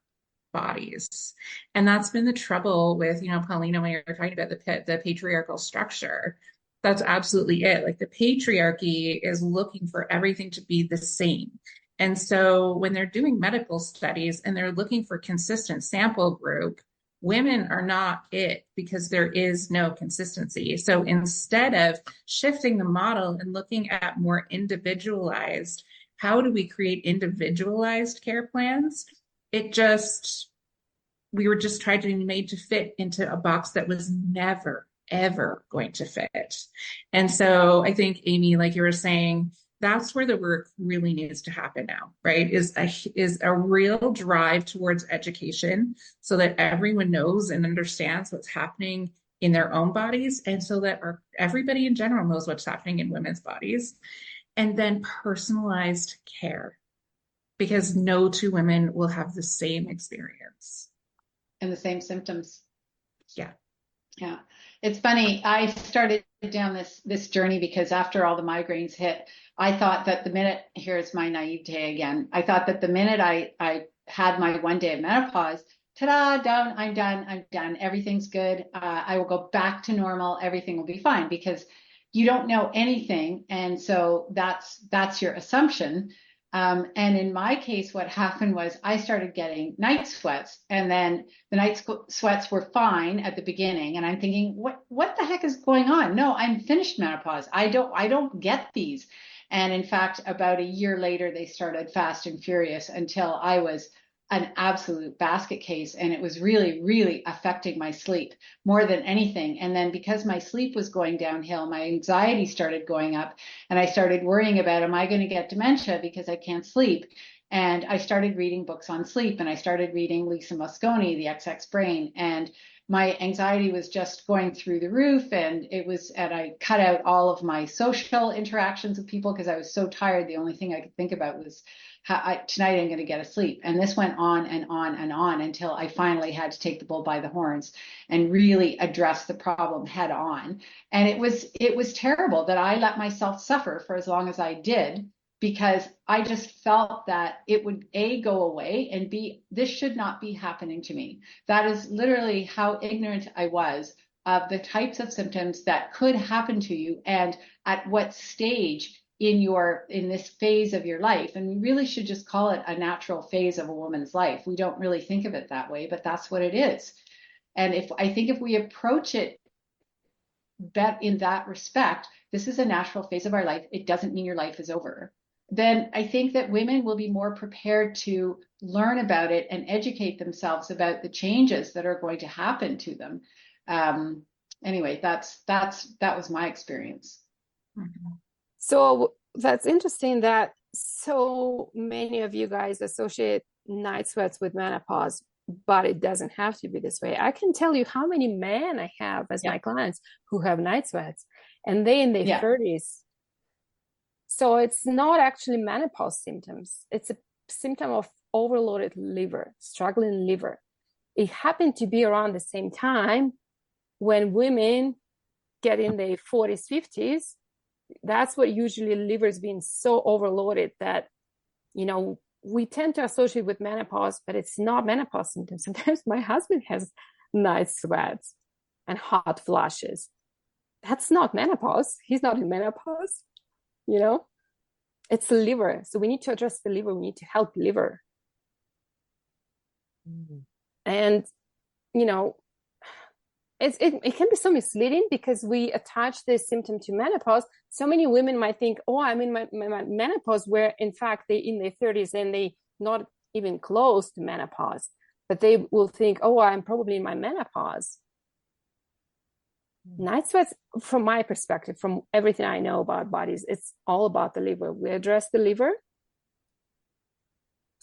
bodies. And that's been the trouble with, Polina, when you're talking about the patriarchal structure, that's absolutely it. Like the patriarchy is looking for everything to be the same. And so when they're doing medical studies and they're looking for consistent sample group, women are not it because there is no consistency. So instead of shifting the model and looking at more individualized, how do we create individualized care plans? We were just trying to be made to fit into a box that was never ever going to fit. And so I think, Amy, like you were saying, that's where the work really needs to happen now, right? Is a real drive towards education so that everyone knows and understands what's happening in their own bodies, and so that everybody in general knows what's happening in women's bodies. And then personalized care, because no two women will have the same experience. And the same symptoms. Yeah. Yeah. It's funny. I started down this journey because after all the migraines hit, I thought that the minute, here's my naivete again, I thought that the minute I had my one day of menopause, ta-da, I'm done. Everything's good. I will go back to normal. Everything will be fine, because you don't know anything. And so that's your assumption. And in my case, what happened was I started getting night sweats, and then the night sweats were fine at the beginning. And I'm thinking, what the heck is going on? No, I'm finished menopause. I don't get these. And in fact, about a year later, they started fast and furious until I was an absolute basket case. And it was really, really affecting my sleep more than anything. And then because my sleep was going downhill, my anxiety started going up, and I started worrying about, am I going to get dementia because I can't sleep? And I started reading books on sleep, and I started reading Lisa Mosconi, The XX Brain. And my anxiety was just going through the roof. And I cut out all of my social interactions with people because I was so tired. The only thing I could think about was tonight I'm going to get a sleep. And this went on and on and on until I finally had to take the bull by the horns and really address the problem head on. And it was terrible that I let myself suffer for as long as I did, because I just felt that it would A, go away, and B, this should not be happening to me. That is literally how ignorant I was of the types of symptoms that could happen to you and at what stage in this phase of your life. And we really should just call it a natural phase of a woman's life. We don't really think of it that way, but that's what it is. And I think if we approach it in that respect, this is a natural phase of our life, it doesn't mean your life is over, then I think that women will be more prepared to learn about it and educate themselves about the changes that are going to happen to them. Anyway, that was my experience. Mm-hmm. So that's interesting that so many of you guys associate night sweats with menopause, but it doesn't have to be this way. I can tell you how many men I have as my clients who have night sweats, and they in their 30s. So it's not actually menopause symptoms. It's a symptom of overloaded liver, struggling liver. It happened to be around the same time when women get in their 40s, 50s. That's what usually liver is being so overloaded that, we tend to associate with menopause, but it's not menopause symptoms. Sometimes my husband has night sweats and hot flashes. That's not menopause. He's not in menopause. It's the liver. So we need to address the liver. We need to help liver. Mm-hmm. And, it can be so misleading because we attach this symptom to menopause. So many women might think, oh, I'm in my menopause, where in fact they're in their 30s and they not even close to menopause, but they will think, oh, I'm probably in my menopause. Night sweats, from my perspective, from everything I know about bodies, it's all about the liver. We address the liver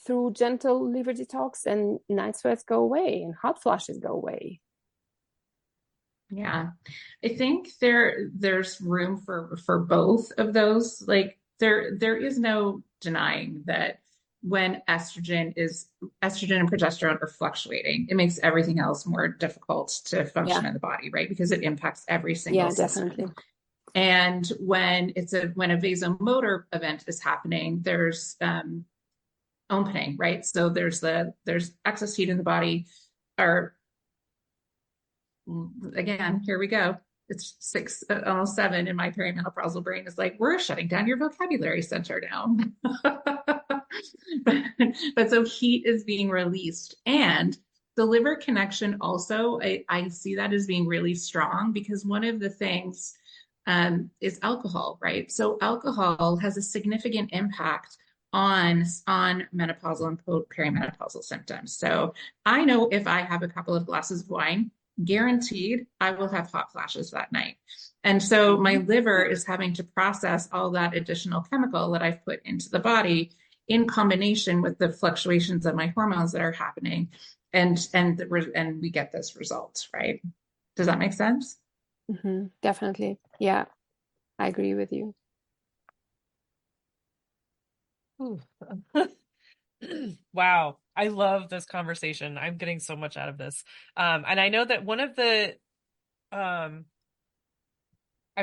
through gentle liver detox, and night sweats go away and hot flashes go away. Yeah, I think there's room for both of those. Like there is no denying that when estrogen and progesterone are fluctuating, it makes everything else more difficult to function in the body, right? Because it impacts every single system. Definitely. And when a vasomotor event is happening, there's opening, right? So there's excess heat in the body, or again, here we go. It's 6, almost 7, and my perimenopausal brain is like, we're shutting down your vocabulary center now. but so heat is being released, and the liver connection also, I see that as being really strong, because one of the things is alcohol, right? So alcohol has a significant impact on menopausal and perimenopausal symptoms. So I know if I have a couple of glasses of wine, guaranteed I will have hot flashes that night. And so my liver is having to process all that additional chemical that I've put into the body in combination with the fluctuations of my hormones that are happening. And we get this result, right? Does that make sense? Mm-hmm. Definitely. Yeah, I agree with you. Wow. I love this conversation. I'm getting so much out of this. And I know that one of the, I've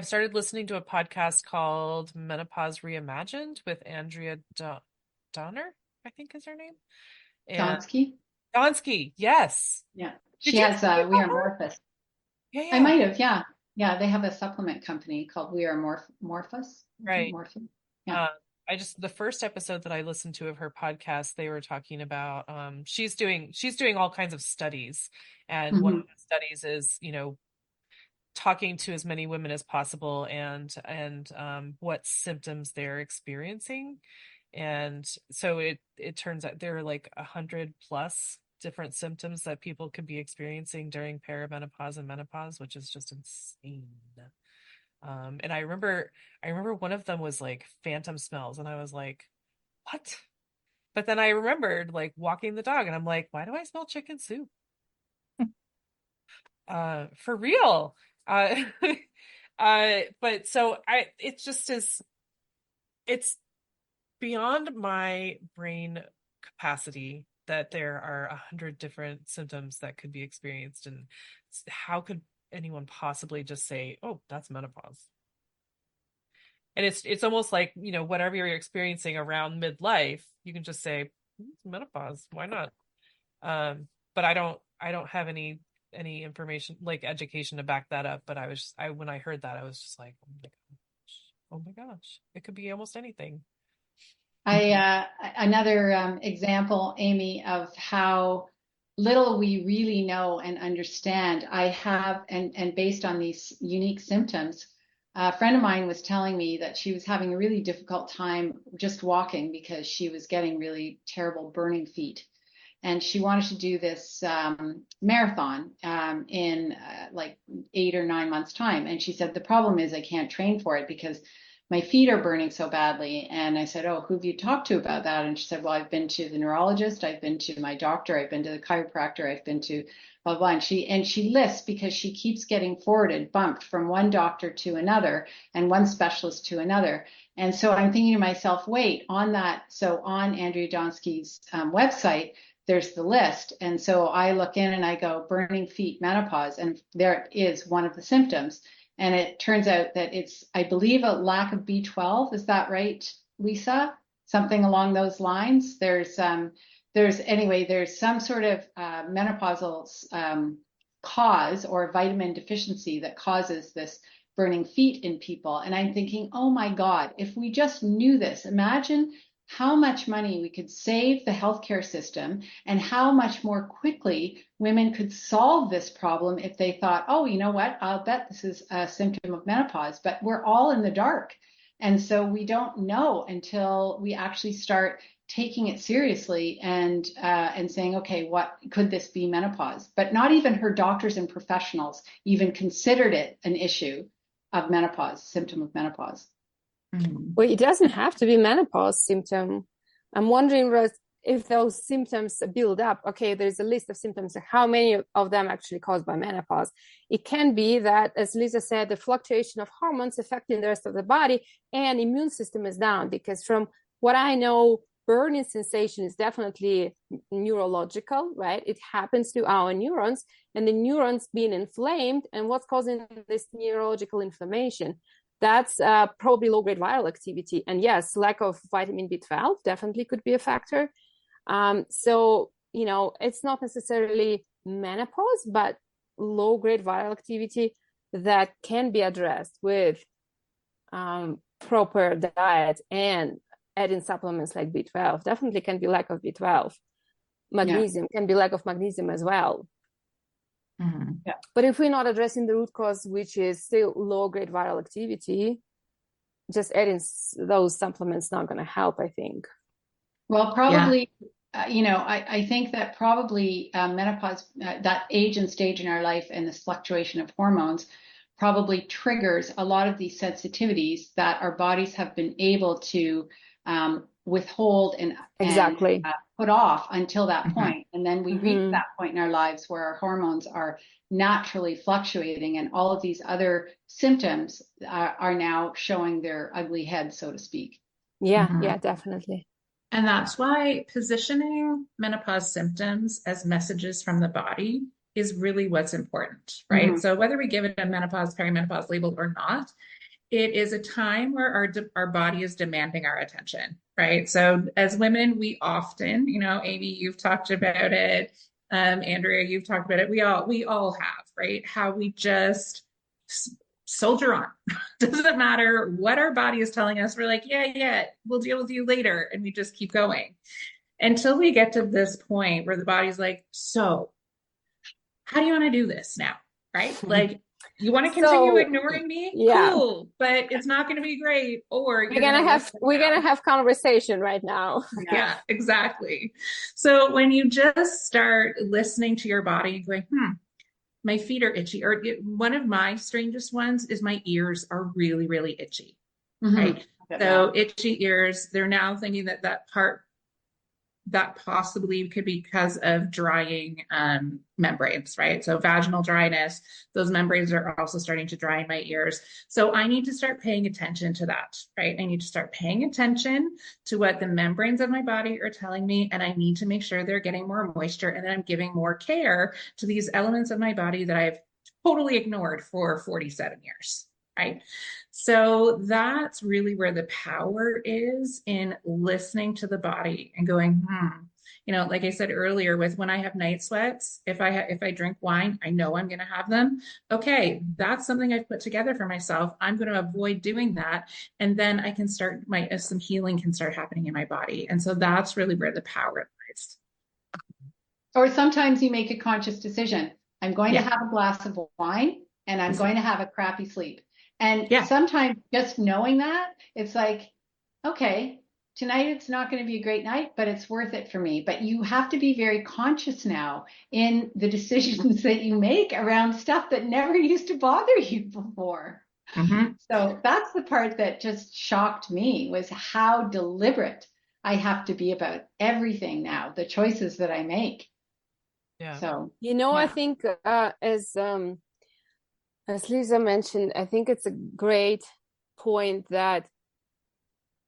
started listening to a podcast called Menopause Reimagined with Andrea Donner, I think is her name. And Donsky? Donsky, yes. Yeah. Did She you has hear We about Are her? Morphus. Yeah, I yeah. might have, yeah. Yeah, they have a supplement company called We Are Morphus. Right. Morphus. Yeah. The first episode that I listened to of her podcast, they were talking about she's doing all kinds of studies. And one of the studies is, talking to as many women as possible and what symptoms they're experiencing. And so it turns out there are like 100 plus different symptoms that people could be experiencing during perimenopause and menopause, which is just insane. And I remember one of them was like phantom smells, and I was like, what? But then I remembered like walking the dog, and I'm like, why do I smell chicken soup? For real. Uh, but so it's beyond my brain capacity that there are 100 different symptoms that could be experienced, and how could anyone possibly just say, oh, that's menopause? And it's almost like, whatever you're experiencing around midlife, you can just say, it's menopause. Why not? But I don't have any information, like education, to back that up. But when I heard that, I was just like, oh my gosh, it could be almost anything. Another example, Amy, of how little we really know and understand. I have, and based on these unique symptoms, a friend of mine was telling me that she was having a really difficult time just walking because she was getting really terrible burning feet. And she wanted to do this marathon in like 8 or 9 months' time. And she said, the problem is I can't train for it because my feet are burning so badly. And I said, oh, who have you talked to about that? And she said, well, I've been to the neurologist, I've been to my doctor, I've been to the chiropractor, I've been to blah, blah. And she lists because she keeps getting bumped from one doctor to another and one specialist to another. And so I'm thinking to myself, wait, on Andrea Donsky's website, there's the list. And so I look in and I go, burning feet, menopause, and there is one of the symptoms. And it turns out that it's, I believe, a lack of B12. Is that right, Lisa? Something along those lines. There's some sort of menopausal cause or vitamin deficiency that causes this burning feet in people. And I'm thinking, oh my God, if we just knew this, imagine how much money we could save the healthcare system and how much more quickly women could solve this problem if they thought, oh, you know what, I'll bet this is a symptom of menopause, but we're all in the dark. And so we don't know until we actually start taking it seriously and saying, okay, what could this be menopause? But not even her doctors and professionals even considered it an issue of menopause, symptom of menopause. Well, it doesn't have to be menopause symptom. I'm wondering, Rose, if those symptoms build up. Okay, there's a list of symptoms. How many of them actually caused by menopause? It can be that, as Lisa said, the fluctuation of hormones affecting the rest of the body and immune system is down. Because from what I know, burning sensation is definitely neurological, right? It happens to our neurons, and the neurons being inflamed. And what's causing this neurological inflammation? That's probably low-grade viral activity. And yes, lack of vitamin B12 definitely could be a factor. So, it's not necessarily menopause, but low-grade viral activity that can be addressed with proper diet and adding supplements like B12. Definitely can be lack of B12. Magnesium can be lack of magnesium as well. Mm-hmm. Yeah. But if we're not addressing the root cause, which is still low-grade viral activity, just adding those supplements not going to help, I think. Well, probably I think that probably menopause, that age and stage in our life and this fluctuation of hormones probably triggers a lot of these sensitivities that our bodies have been able to withhold and Exactly. put off until that Mhm. point. And then we reach that point in our lives where our hormones are naturally fluctuating and all of these other symptoms are now showing their ugly head, so to speak. Yeah, Mhm. yeah, definitely. And that's why positioning menopause symptoms as messages from the body is really what's important, right? Mhm. So whether we give it a menopause, perimenopause label or not, it is a time where our body is demanding our attention, right? So as women, we often, Amy, you've talked about it, Andrea, you've talked about it. We all have, right? How we just soldier on. Doesn't matter what our body is telling us. We're like, yeah, we'll deal with you later, and we just keep going until we get to this point where the body's like, so how do you want to do this now? Right? Like, you want to continue So, ignoring me? yeah, Cool, but it's not going to be great, or we're you're going gonna to have listen we're gonna now. have conversation right now. Yeah. Yeah, exactly. So when you just start listening to your body and going, my feet are itchy, or one of my strangest ones is my ears are really, really itchy, Mhm. right? Yeah. So itchy ears, they're now thinking that part that possibly could be because of drying membranes, right? So vaginal dryness, those membranes are also starting to dry in my ears. So I need to start paying attention to that, right? I need to start paying attention to what the membranes of my body are telling me, and I need to make sure they're getting more moisture and that I'm giving more care to these elements of my body that I've totally ignored for 47 years, right? So that's really where the power is in listening to the body and going, like I said earlier, with when I have night sweats, if I drink wine, I know I'm going to have them. Okay, that's something I've put together for myself. I'm going to avoid doing that, and then I can start some healing can start happening in my body. And so that's really where the power lies. Or sometimes you make a conscious decision. I'm going to Yeah, have a glass of wine and I'm going to have a crappy sleep. And yeah. sometimes just knowing that, it's like, okay, tonight it's not going to be a great night, but it's worth it for me. But you have to be very conscious now in the decisions that you make around stuff that never used to bother you before. Mm-hmm. So that's the part that just shocked me was how deliberate I have to be about everything now, the choices that I make. Yeah. So, I yeah. think as Lisa mentioned, I think it's a great point that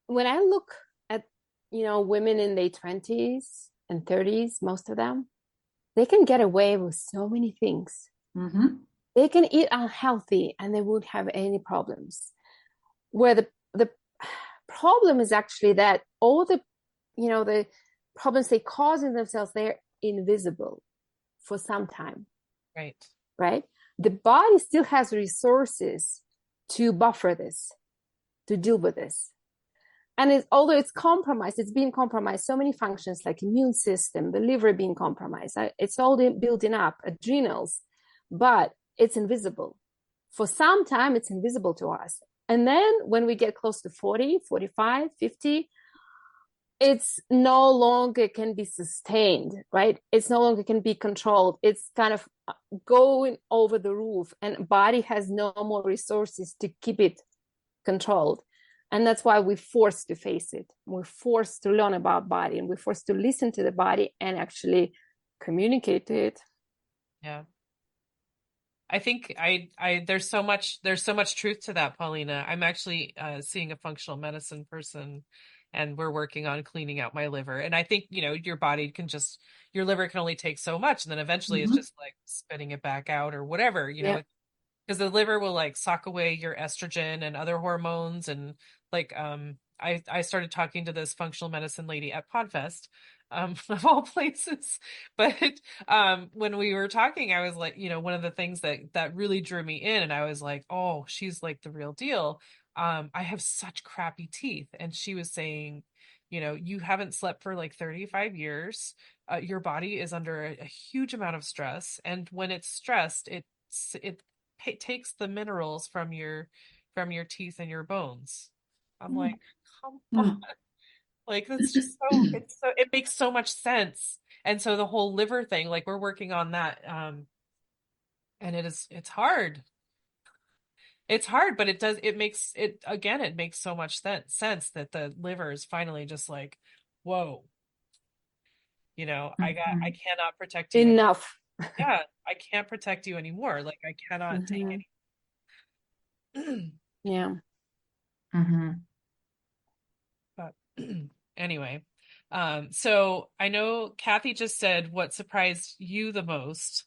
when I look at women in their 20s and 30s, most of them, they can get away with so many things. Mm-hmm. They can eat unhealthy and they won't have any problems. Where the problem is actually that all the problems they cause in themselves, they're invisible for some time. Right. Right? The body still has resources to buffer this, to deal with this. And although it's compromised, it's being compromised, so many functions like immune system, the liver being compromised, it's all building up, adrenals, but it's invisible. For some time, it's invisible to us. And then when we get close to 40, 45, 50, it's no longer can be sustained, right? It's no longer can be controlled. It's kind of going over the roof, and body has no more resources to keep it controlled. And that's why we're forced to face it. We're forced to learn about body, and we're forced to listen to the body and actually communicate it. Yeah. I think there's so much truth to that, Paulina. I'm actually seeing a functional medicine person, and we're working on cleaning out my liver. And I think, your liver can only take so much, and then eventually it's Mm-hmm. just like spitting it back out or whatever, Yeah. because the liver will like sock away your estrogen and other hormones. And like I started talking to this functional medicine lady at Podfest, of all places. But when we were talking, I was like, one of the things that really drew me in, and I was like, oh, she's like the real deal. I have such crappy teeth. And she was saying, you haven't slept for like 35 years. Your body is under a huge amount of stress, and when it's stressed, it takes the minerals from your teeth and your bones. I'm like, come on. Like that's just so it makes so much sense. And so the whole liver thing, like we're working on that. And it's hard. It's hard, but it makes it again, it makes so much sense that the liver is finally just like, whoa, I Mhm. cannot protect you Enough. yeah, I can't protect you anymore. Like I cannot take Mhm. any. Yeah. Mhm. But anyway, so I know Cathy just said what surprised you the most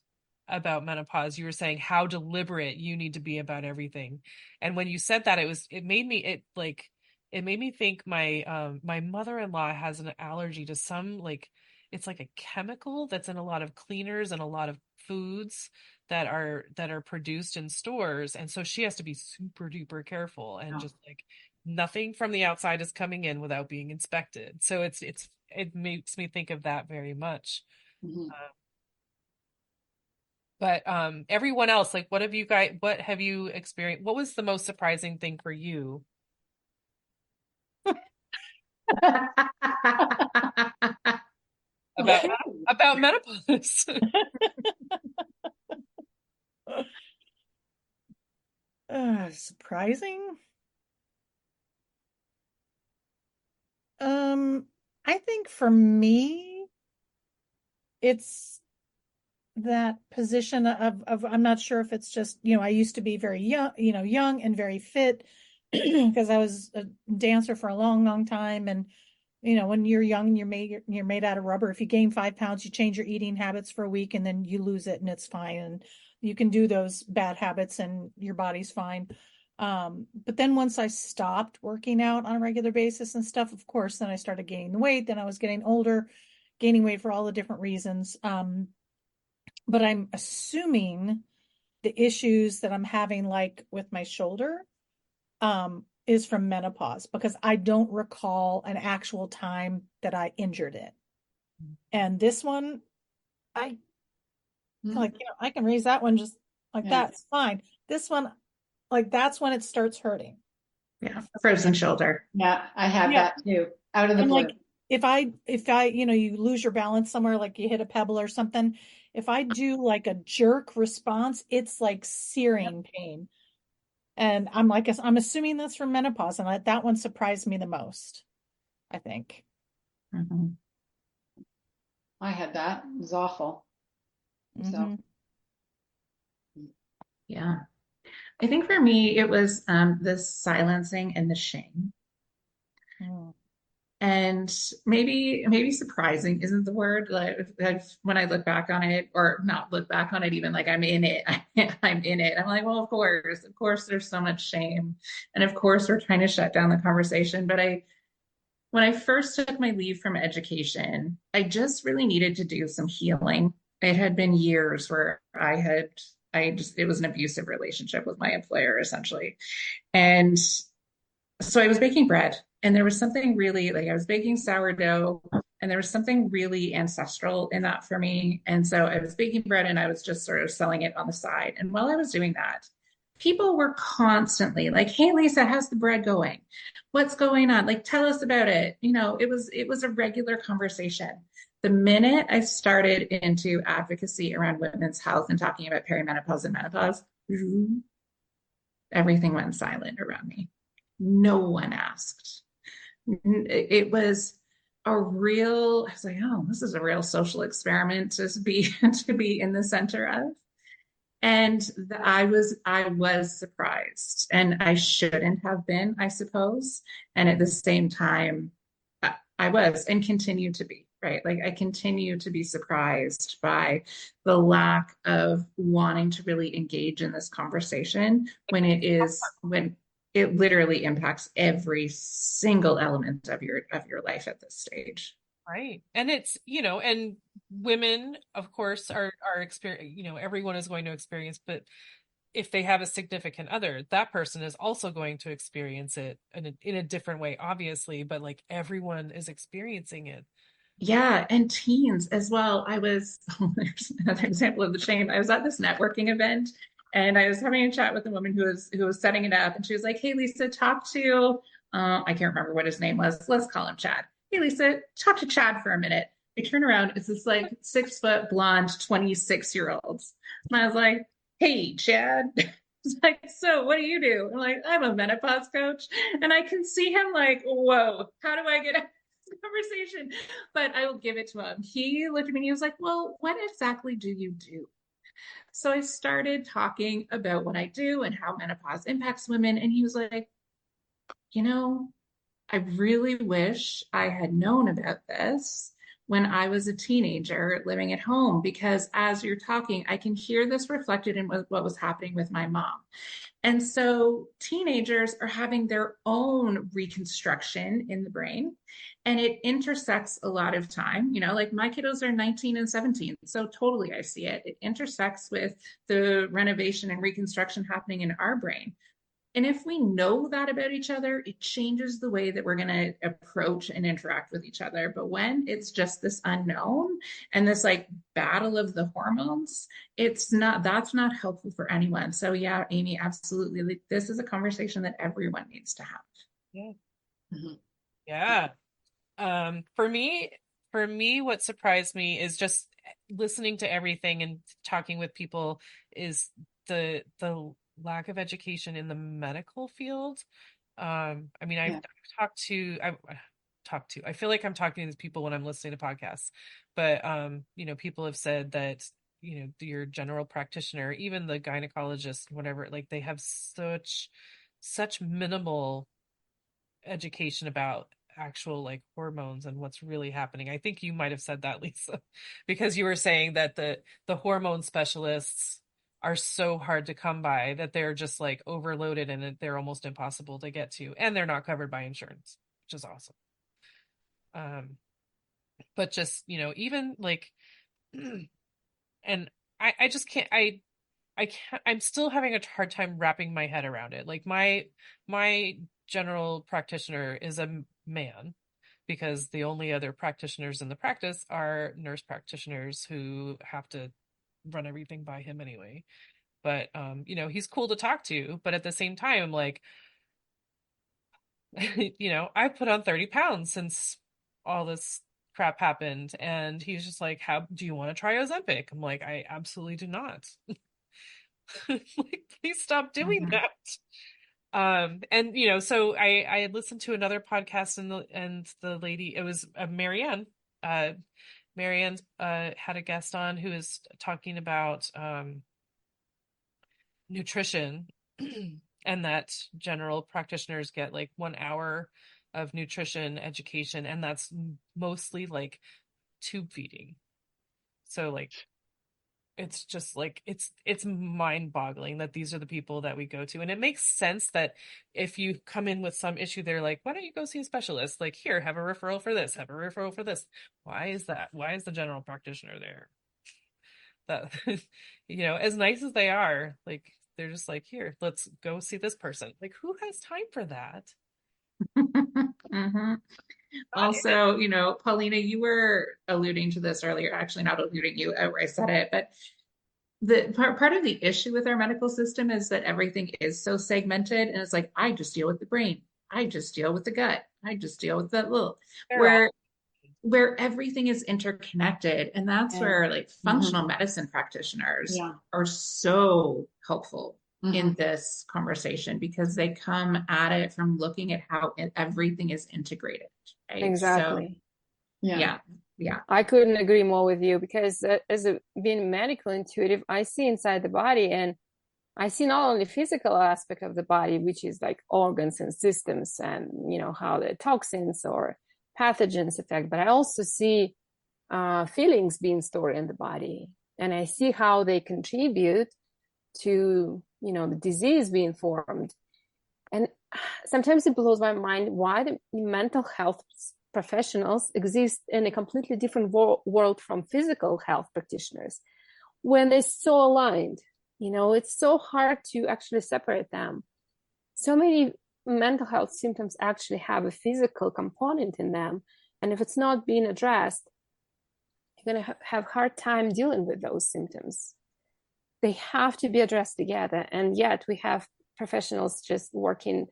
about menopause. You were saying how deliberate you need to be about everything. And when you said that, it made me think my mother-in-law has an allergy to some like it's like a chemical that's in a lot of cleaners and a lot of foods that are produced in stores. And so she has to be super duper careful and just like nothing from the outside is coming in without being inspected. So it makes me think of that very much. Mhm. But everyone else, like what have you experienced? What was the most surprising thing for you about about menopause? Surprising. Um, I think for me, it's that position of I'm not sure if it's just, I used to be very young, young and very fit because I was a dancer for a long, long time. And, when you're young, you're made out of rubber. If you gain 5 pounds, you change your eating habits for a week and then you lose it and it's fine. And you can do those bad habits and your body's fine. But then once I stopped working out on a regular basis and stuff, of course, then I started gaining the weight. Then I was getting older, gaining weight for all the different reasons. But I'm assuming the issues that I'm having, like with my shoulder, is from menopause because I don't recall an actual time that I injured it. And this one, I feel like, I can raise that one just like Yeah. that's fine. This one, like that's when it starts hurting. Yeah, frozen shoulder. Yeah, I have Yeah. that too. Out of the And blue. like if I, you lose your balance somewhere, like you hit a pebble or something, if I do like a jerk response, it's like searing pain. And I'm assuming that's from menopause, and that one surprised me the most, I think. Mhm. I had that. It was awful. So, Hmm. Yeah. I think for me, it was the silencing and the shame. Mm. And maybe surprising isn't the word. Like when I look back on it, or not look back on it, even like I'm in it, I'm in it. I'm like, well, of course, there's so much shame, and of course, we're trying to shut down the conversation. But when I first took my leave from education, I just really needed to do some healing. It had been years where it was an abusive relationship with my employer, essentially. And so I was baking bread, and there was something really like I was baking sourdough, and there was something really ancestral in that for me. And so I was baking bread and I was just sort of selling it on the side. And while I was doing that, people were constantly like, "Hey Lisa, how's the bread going? What's going on? Like tell us about it." It was a regular conversation. The minute I started into advocacy around women's health and talking about perimenopause and menopause, everything went silent around me. No one asked. It was I was like, oh, this is a real social experiment to be to be in the center of. And I was surprised, and I shouldn't have been, I suppose. And at the same time, I was and continue to be, right? Like I continue to be surprised by the lack of wanting to really engage in this conversation when it literally impacts every single element of your life at this stage. Right. And it's, and women, of course, are experience, everyone is going to experience, but if they have a significant other, that person is also going to experience it in a different way, obviously, but like everyone is experiencing it. Yeah, and teens as well. There's another example of the shame. I was at this networking event and I was having a chat with a woman who was setting it up, and she was like, "Hey Lisa, talk to I can't remember what his name was. Let's call him Chad. hey, Lisa, talk to Chad for a minute. I turn around, it's this like 6 foot blonde 26-year-old. And I was like, hey, Chad. He's like, so what do you do? I'm like, I'm a menopause coach. And I can see him like, whoa, how do I get out of this conversation? But I will give it to him. He looked at me and he was like, well, what exactly do you do? So I started talking about what I do and how menopause impacts women. And he was like, you know, I really wish I had known about this when I was a teenager living at home, because as you're talking, I can hear this reflected in what was happening with my mom. And so teenagers are having their own reconstruction in the brain, and it intersects a lot of time. You know, like my kiddos are 19 and 17. So totally I see it. It intersects with the renovation and reconstruction happening in our brain. And if we know that about each other, it changes the way that we're going to approach and interact with each other. But when it's just this unknown and this like battle of the hormones, that's not helpful for anyone. So yeah, Amy, absolutely. Like, this is a conversation that everyone needs to have. Yeah. Mhm. Yeah. For me, what surprised me is just listening to everything and talking with people is the lack of education in the medical field. I mean, I've talked to, I feel like I'm talking to these people when I'm listening to podcasts, but, people have said that, your general practitioner, even the gynecologist, whatever, like they have such minimal education about actual like hormones and what's really happening. I think you might have said that, Lisa, because you were saying that the hormone specialists are so hard to come by that they're just like overloaded and they're almost impossible to get to, and they're not covered by insurance, which is awesome. But just, even like, and I just can't, I can't, I'm still having a hard time wrapping my head around it. Like my general practitioner is a man, because the only other practitioners in the practice are nurse practitioners who have to run everything by him anyway. But he's cool to talk to, but at the same time, like, I've put on 30 pounds since all this crap happened, and he's just like, how do you want to try Ozempic? I'm like, I absolutely do not. Like, please stop doing that. And so I had listened to another podcast, and the lady, it was Marianne had a guest on who was talking about nutrition and that general practitioners get like 1 hour of nutrition education, and that's mostly like tube feeding. So like, it's just like, it's mind-boggling that these are the people that we go to. And it makes sense that if you come in with some issue, they're like, why don't you go see a specialist? Like, here, have a referral for this, have a referral for this. Why is that? Why is the general practitioner there? That as nice as they are, like, they're just like, here, let's go see this person. Like, who has time for that? Mm-hmm. Also, Paulina, you were alluding to this earlier, actually not alluding, you outright said it, but the part of the issue with our medical system is that everything is so segmented, and it's like, I just deal with the brain, I just deal with the gut, I just deal with that little, where everything is interconnected. And that's where like functional medicine practitioners are so helpful in this conversation, because they come at it from looking at how everything is integrated. Right? Exactly. So, yeah. I couldn't agree more with you, because being medical intuitive, I see inside the body, and I see not only physical aspect of the body, which is like organs and systems and, how the toxins or pathogens affect, but I also see feelings being stored in the body, and I see how they contribute to, the disease being formed. And sometimes it blows my mind why the mental health professionals exist in a completely different world from physical health practitioners, when they're so aligned. It's so hard to actually separate them. So many mental health symptoms actually have a physical component in them, and if it's not being addressed, you're going to have a hard time dealing with those symptoms. They have to be addressed together, and yet we have professionals just working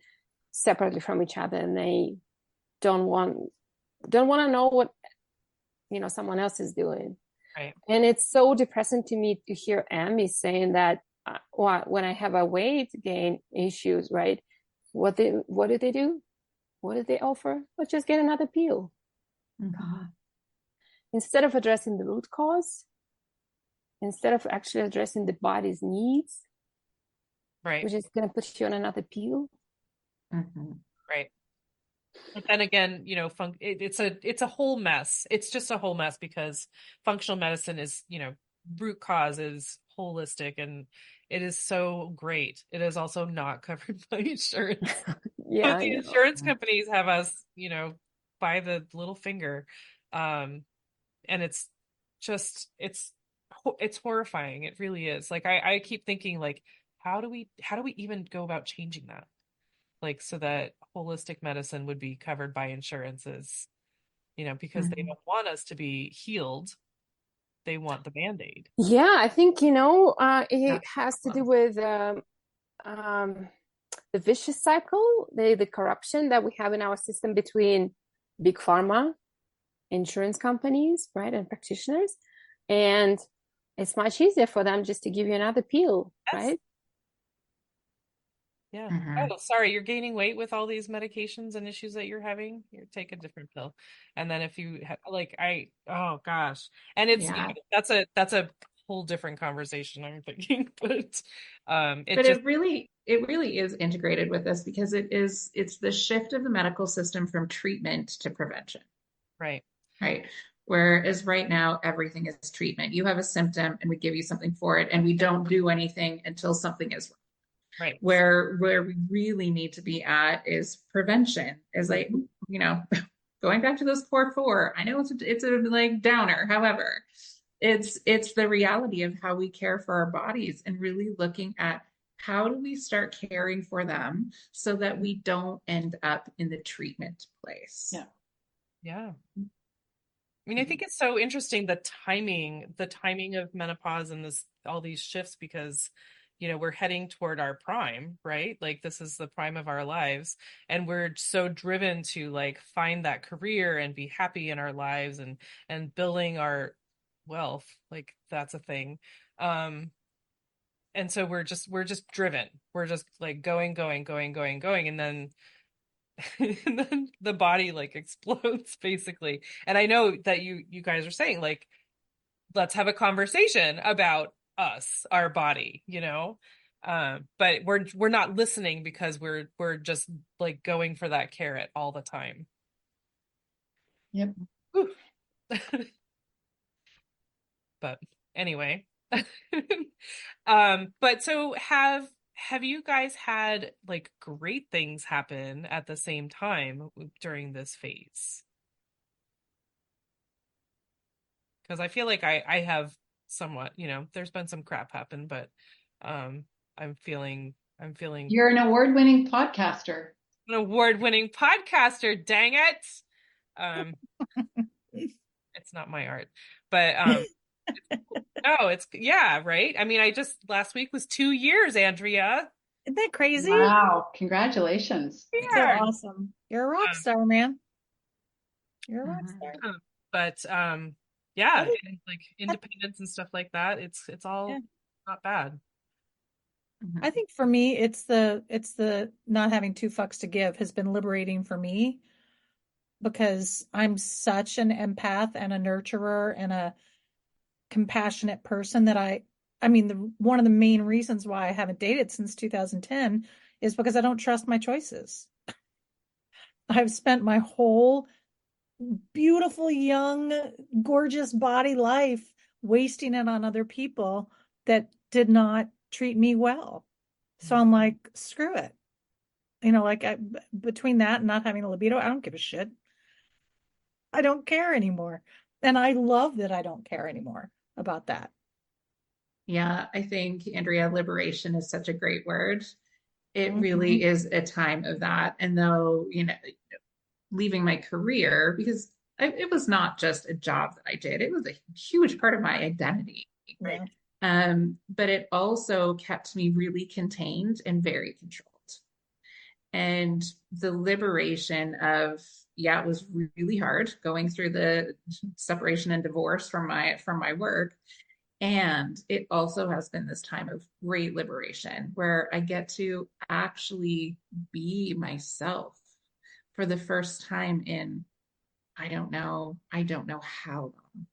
separately from each other, and they don't want don't want to know what, someone else is doing. Right. And it's so depressing to me to hear Amy saying that when I have a weight gain issues, right? What do they do? What did they offer? Let's just get another pill. God. Instead of addressing the root cause, instead of actually addressing the body's needs, Right. we're just going to put you on another pill. Right. But then again, it's a whole mess. It's just a whole mess because functional medicine is, root cause is holistic and it is so great. It is also not covered by insurance. Yeah, But the insurance companies have us, by the little finger. And it's just, it's horrifying. It really is. Like, I keep thinking, like, how do we even go about changing that? Like, so that holistic medicine would be covered by insurances, because they don't want us to be healed. They want the Band-Aid. Yeah, I think, it has to do with the vicious cycle, the corruption that we have in our system between big pharma, insurance companies, right, and practitioners. And it's much easier for them just to give you another pill, right? Yeah. Oh, sorry, you're gaining weight with all these medications and issues that you're having. You take a different pill, and then if you oh gosh, and it's that's a whole different conversation. I'm thinking, but it really is integrated with this because it's the shift of the medical system from treatment to prevention. Right. Whereas right now everything is treatment. You have a symptom and we give you something for it, and we don't do anything until something is wrong. Right. Where we really need to be at is prevention, is like, going back to those core four. I know it's a like downer. However, it's the reality of how we care for our bodies and really looking at how do we start caring for them so that we don't end up in the treatment place. Yeah. I mean, I think it's so interesting the timing of menopause and all these shifts because we're heading toward our prime, right? Like this is the prime of our lives. And we're so driven to like find that career and be happy in our lives and building our wealth. Like that's a thing. And so we're just driven. We're just like going. And then, and then the body like explodes basically. And I know that you guys are saying like, let's have a conversation about us, our body, but we're not listening because we're just like going for that carrot all the time. Yep. But anyway, but so have you guys had like great things happen at the same time during this phase? Because I feel like I have somewhat, there's been some crap happen, but I'm feeling You're an award-winning podcaster. An award-winning podcaster, dang it. It's not my art, but no, it's right. I mean, last week was 2 years, Andrea. Isn't that crazy? Wow, congratulations. So awesome. You're a rock star, man. You're a rock star. But like independence and stuff like that, it's all not bad. I think for me, it's the not having two fucks to give has been liberating for me because I'm such an empath and a nurturer and a compassionate person that one of the main reasons why I haven't dated since 2010 is because I don't trust my choices. I've spent my whole beautiful, young, gorgeous body life wasting it on other people that did not treat me well. So I'm like, screw it. Between that and not having a libido, I don't give a shit. I don't care anymore. And I love that I don't care anymore about that. Yeah, I think, Andrea, liberation is such a great word. It really is a time of that. And though, leaving my career, because it was not just a job that I did, it was a huge part of my identity. Right. But it also kept me really contained and very controlled. And the liberation of, yeah, it was really hard going through the separation and divorce from my work. And it also has been this time of great liberation where I get to actually be myself for the first time in, I don't know how long,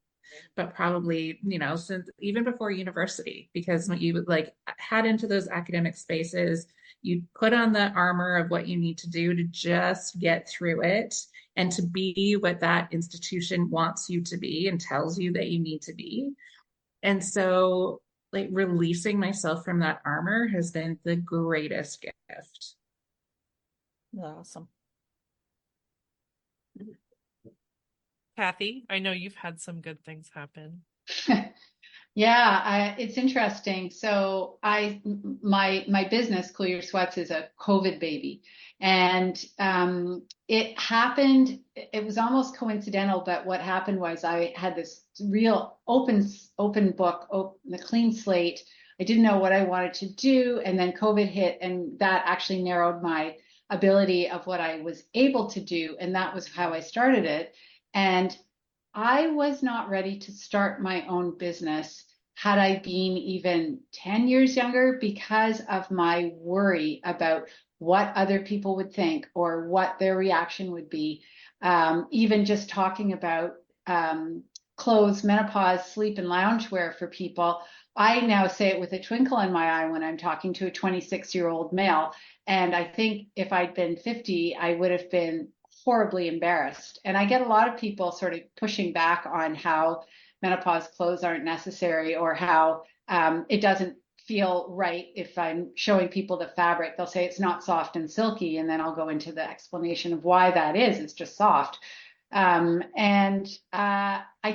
but probably, since even before university, because when you like head into those academic spaces, you put on the armor of what you need to do to just get through it and to be what that institution wants you to be and tells you that you need to be. And so, like, releasing myself from that armor has been the greatest gift. Awesome. Cathy, I know you've had some good things happen. Yeah, it's interesting. So my business, Cool Your Sweats, is a COVID baby, and it happened. It was almost coincidental, but what happened was I had this real open book, the clean slate. I didn't know what I wanted to do, and then COVID hit, and that actually narrowed my ability of what I was able to do, and that was how I started it. And I was not ready to start my own business had I been even 10 years younger because of my worry about what other people would think or what their reaction would be. Even just talking about clothes, menopause, sleep, and loungewear for people. I now say it with a twinkle in my eye when I'm talking to a 26-year-old male. And I think if I'd been 50, I would have been horribly embarrassed. And I get a lot of people sort of pushing back on how menopause clothes aren't necessary or how it doesn't feel right if I'm showing people the fabric. They'll say it's not soft and silky, and then I'll go into the explanation of why that is. It's just soft. I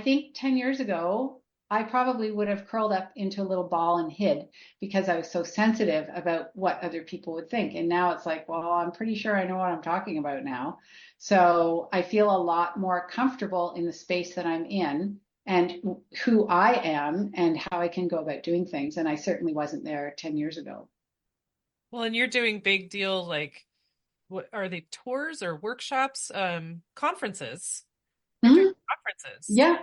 think 10 years ago, I probably would have curled up into a little ball and hid because I was so sensitive about what other people would think. And now it's like, well, I'm pretty sure I know what I'm talking about now. So I feel a lot more comfortable in the space that I'm in and who I am and how I can go about doing things. And I certainly wasn't there 10 years ago. Well, and you're doing big deal, like, what are they, tours or workshops, conferences? You're doing Mhm. conferences. Yeah.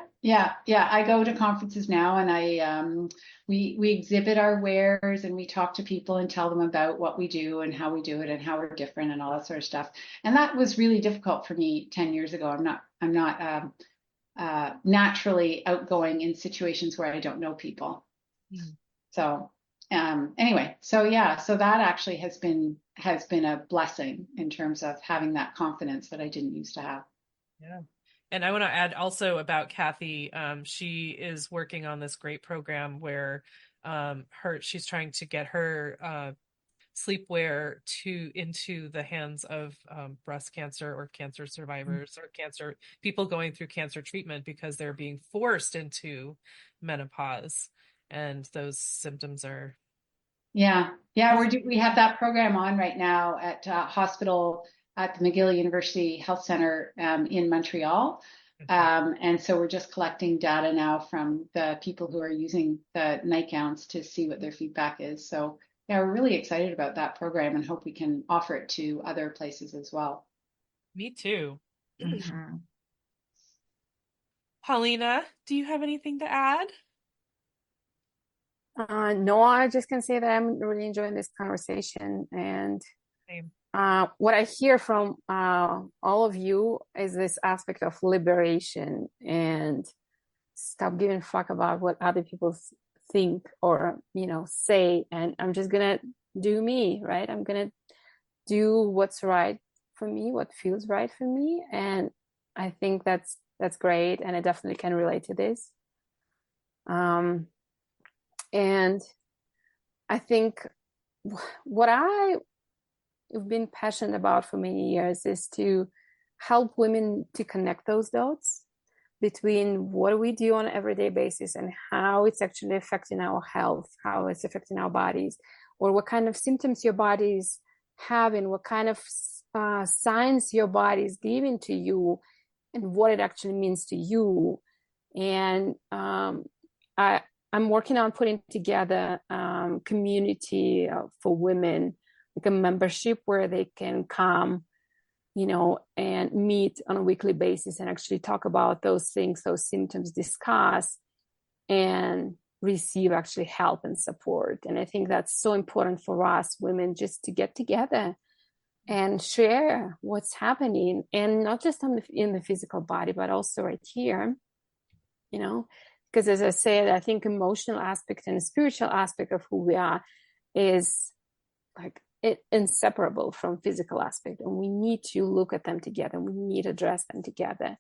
I go to conferences now, and we exhibit our wares, and we talk to people and tell them about what we do and how we do it and how we're different and all that sort of stuff. And that was really difficult for me 10 years ago. I'm not naturally outgoing in situations where I don't know people. Mm. So anyway, so yeah, so that actually has been a blessing in terms of having that confidence that I didn't used to have. Yeah. And I want to add also about Cathy. She is working on this great program where she's trying to get her sleepwear into the hands of breast cancer or cancer survivors or cancer people going through cancer treatment because they're being forced into menopause, and those symptoms are. Yeah, we have that program on right now at hospital at the McGill University Health Center in Montreal. And so we're just collecting data now from the people who are using the nightgowns to see what their feedback is. So yeah, we're really excited about that program and hope we can offer it to other places as well. Me too. Mm-hmm. Polina, do you have anything to add? No, I just can say that I'm really enjoying this conversation. And Same. what I hear from all of you is this aspect of liberation and stop giving a fuck about what other people think or, say. And I'm just going to do me, right? I'm going to do what's right for me, what feels right for me. And I think that's great. And I definitely can relate to this. And I think what I've been passionate about for many years is to help women to connect those dots between what we do on an everyday basis and how it's actually affecting our health, how it's affecting our bodies, or what kind of symptoms your body is having, what kind of signs your body is giving to you, and what it actually means to you. And I'm working on putting together community for women like a membership where they can come, and meet on a weekly basis and actually talk about those things, those symptoms, discuss and receive actually help and support. And I think that's so important for us women, just to get together and share what's happening, and not just in the physical body, but also right here, because as I said, I think emotional aspect and the spiritual aspect of who we are is like inseparable from physical aspect, and we need to look at them together. We need to address them together.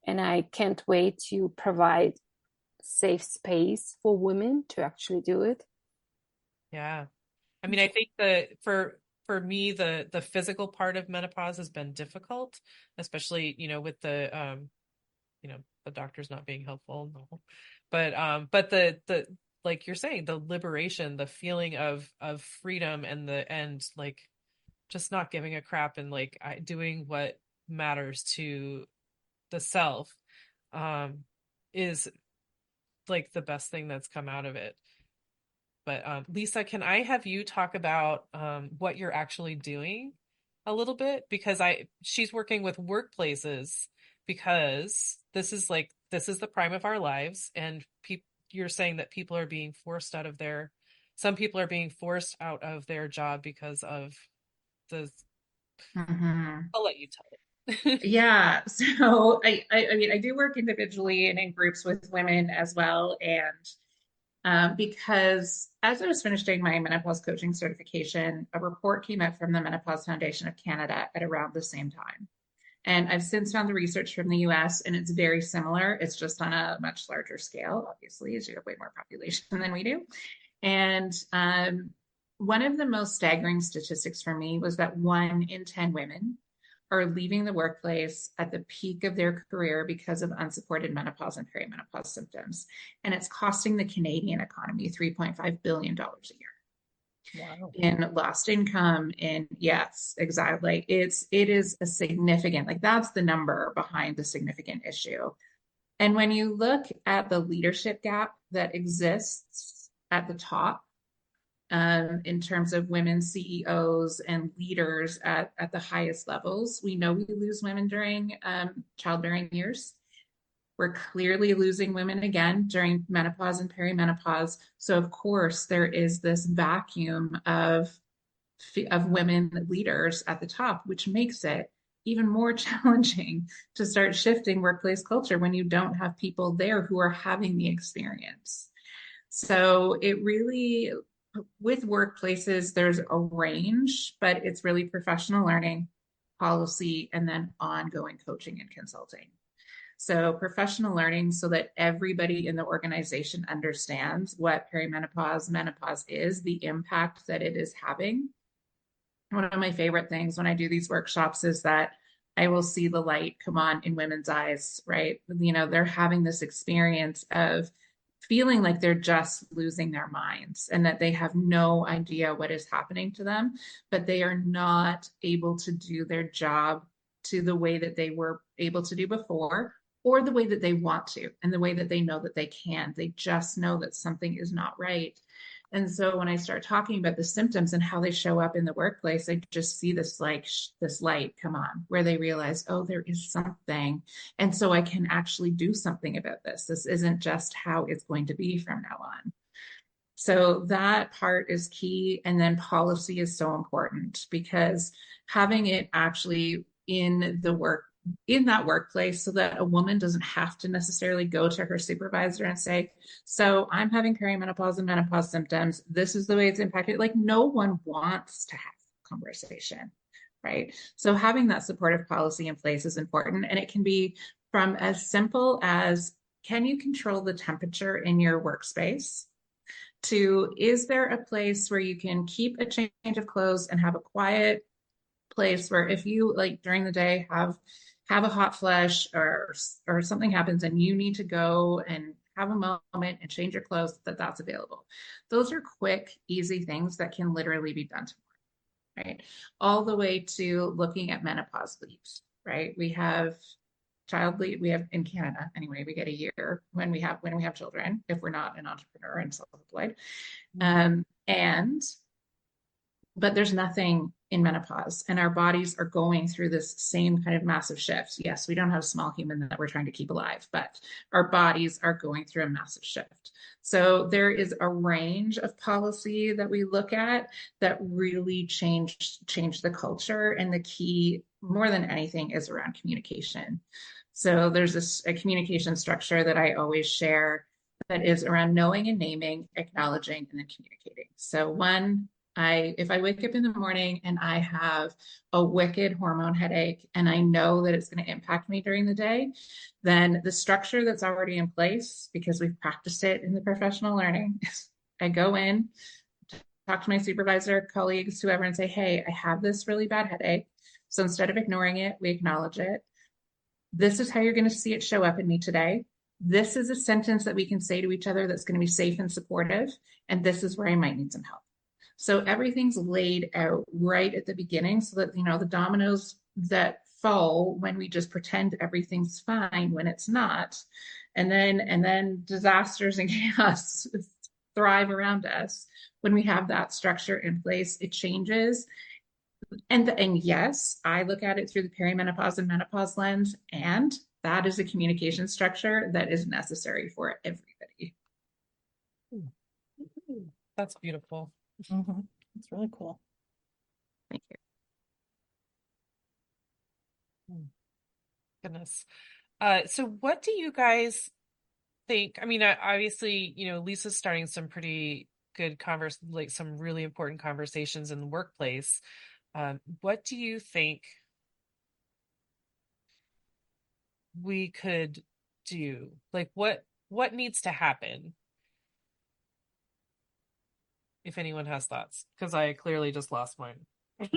And I can't wait to provide safe space for women to actually do it. Yeah. I mean, I think for me, the physical part of menopause has been difficult, especially, with the doctors not being helpful. No. But the like you're saying, the liberation, the feeling of freedom and like just not giving a crap and like doing what matters to the self, is like the best thing that's come out of it. But Lisa, can I have you talk about what you're actually doing a little bit? Because she's working with workplaces, because this is the prime of our lives, and you're saying that people are being forced out of some people are being forced out of their job because of the. I'll let you tell it. Yeah. So I mean, I do work individually and in groups with women as well. And because as I was finishing my menopause coaching certification, a report came out from the Menopause Foundation of Canada at around the same time. And I've since found the research from the US, and it's very similar. It's just on a much larger scale, obviously, as you have way more population than we do. And one of the most staggering statistics for me was that 1 in 10 women are leaving the workplace at the peak of their career because of unsupported menopause and perimenopause symptoms. And it's costing the Canadian economy $3.5 billion a year. Wow. In lost income. And yes, exactly. It is a significant, like that's the number behind the significant issue. And when you look at the leadership gap that exists at the top, in terms of women CEOs and leaders at the highest levels, we know we lose women during childbearing years. We're clearly losing women again during menopause and perimenopause. So of course there is this vacuum of women leaders at the top, which makes it even more challenging to start shifting workplace culture when you don't have people there who are having the experience. So it really, with workplaces, there's a range, but it's really professional learning, policy, and then ongoing coaching and consulting. So professional learning so that everybody in the organization understands what perimenopause, menopause is, the impact that it is having. One of my favorite things when I do these workshops is that I will see the light come on in women's eyes, right? They're having this experience of feeling like they're just losing their minds and that they have no idea what is happening to them, but they are not able to do their job to the way that they were able to do before, or the way that they want to, and the way that they know that they can. They just know that something is not right. And so when I start talking about the symptoms and how they show up in the workplace, I just see this light come on where they realize, oh, there is something. And so I can actually do something about this. This isn't just how it's going to be from now on. So that part is key. And then policy is so important, because having it actually in that workplace so that a woman doesn't have to necessarily go to her supervisor and say, so I'm having perimenopause and menopause symptoms. This is the way it's impacted. Like, no one wants to have a conversation, right? So having that supportive policy in place is important. And it can be from as simple as, can you control the temperature in your workspace? To, is there a place where you can keep a change of clothes and have a quiet place where if you, like, during the day have a hot flush or something happens and you need to go and have a moment and change your clothes, that's available. Those are quick, easy things that can literally be done tomorrow, right? All the way to looking at menopause leaves, right? We have child leave. We have, in Canada anyway, we get a year when we have children, if we're not an entrepreneur and self-employed. And but there's nothing in menopause, and our bodies are going through this same kind of massive shift. Yes, we don't have a small human that we're trying to keep alive, but our bodies are going through a massive shift. So there is a range of policy that we look at that really change the culture, and the key more than anything is around communication. So there's a communication structure that I always share that is around knowing and naming, acknowledging, and then communicating. So one, if I wake up in the morning and I have a wicked hormone headache and I know that it's going to impact me during the day, then the structure that's already in place, because we've practiced it in the professional learning, I go in, talk to my supervisor, colleagues, whoever, and say, hey, I have this really bad headache. So instead of ignoring it, we acknowledge it. This is how you're going to see it show up in me today. This is a sentence that we can say to each other that's going to be safe and supportive. And this is where I might need some help. So everything's laid out right at the beginning so that, the dominoes that fall when we just pretend everything's fine when it's not. And then disasters and chaos thrive around us. When we have that structure in place, it changes. And yes, I look at it through the perimenopause and menopause lens, and that is a communication structure that is necessary for everybody. That's beautiful. Mm-hmm. It's really cool. Thank you. Goodness. So what do you guys think? I mean, obviously, Lisa's starting some pretty good some really important conversations in the workplace. What do you think we could do? Like, what needs to happen? If anyone has thoughts, because I clearly just lost mine. How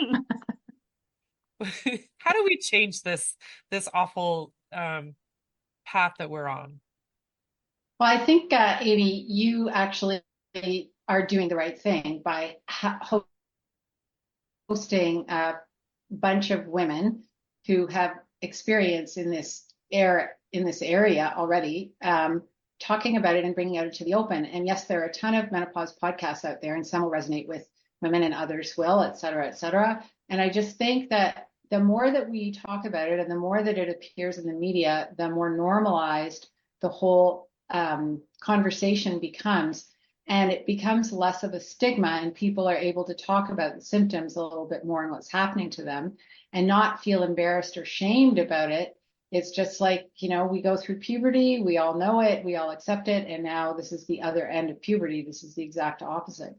do we change this awful path that we're on? Well, I think, Amy, you actually are doing the right thing by hosting a bunch of women who have experience in this area already, talking about it and bringing it out into the open. And yes, there are a ton of menopause podcasts out there, and some will resonate with women and others will, et cetera, et cetera. And I just think that the more that we talk about it and the more that it appears in the media, the more normalized the whole conversation becomes. And it becomes less of a stigma, and people are able to talk about the symptoms a little bit more and what's happening to them and not feel embarrassed or shamed about it. It's just like, we go through puberty, we all know it, we all accept it, and now this is the other end of puberty. This is the exact opposite.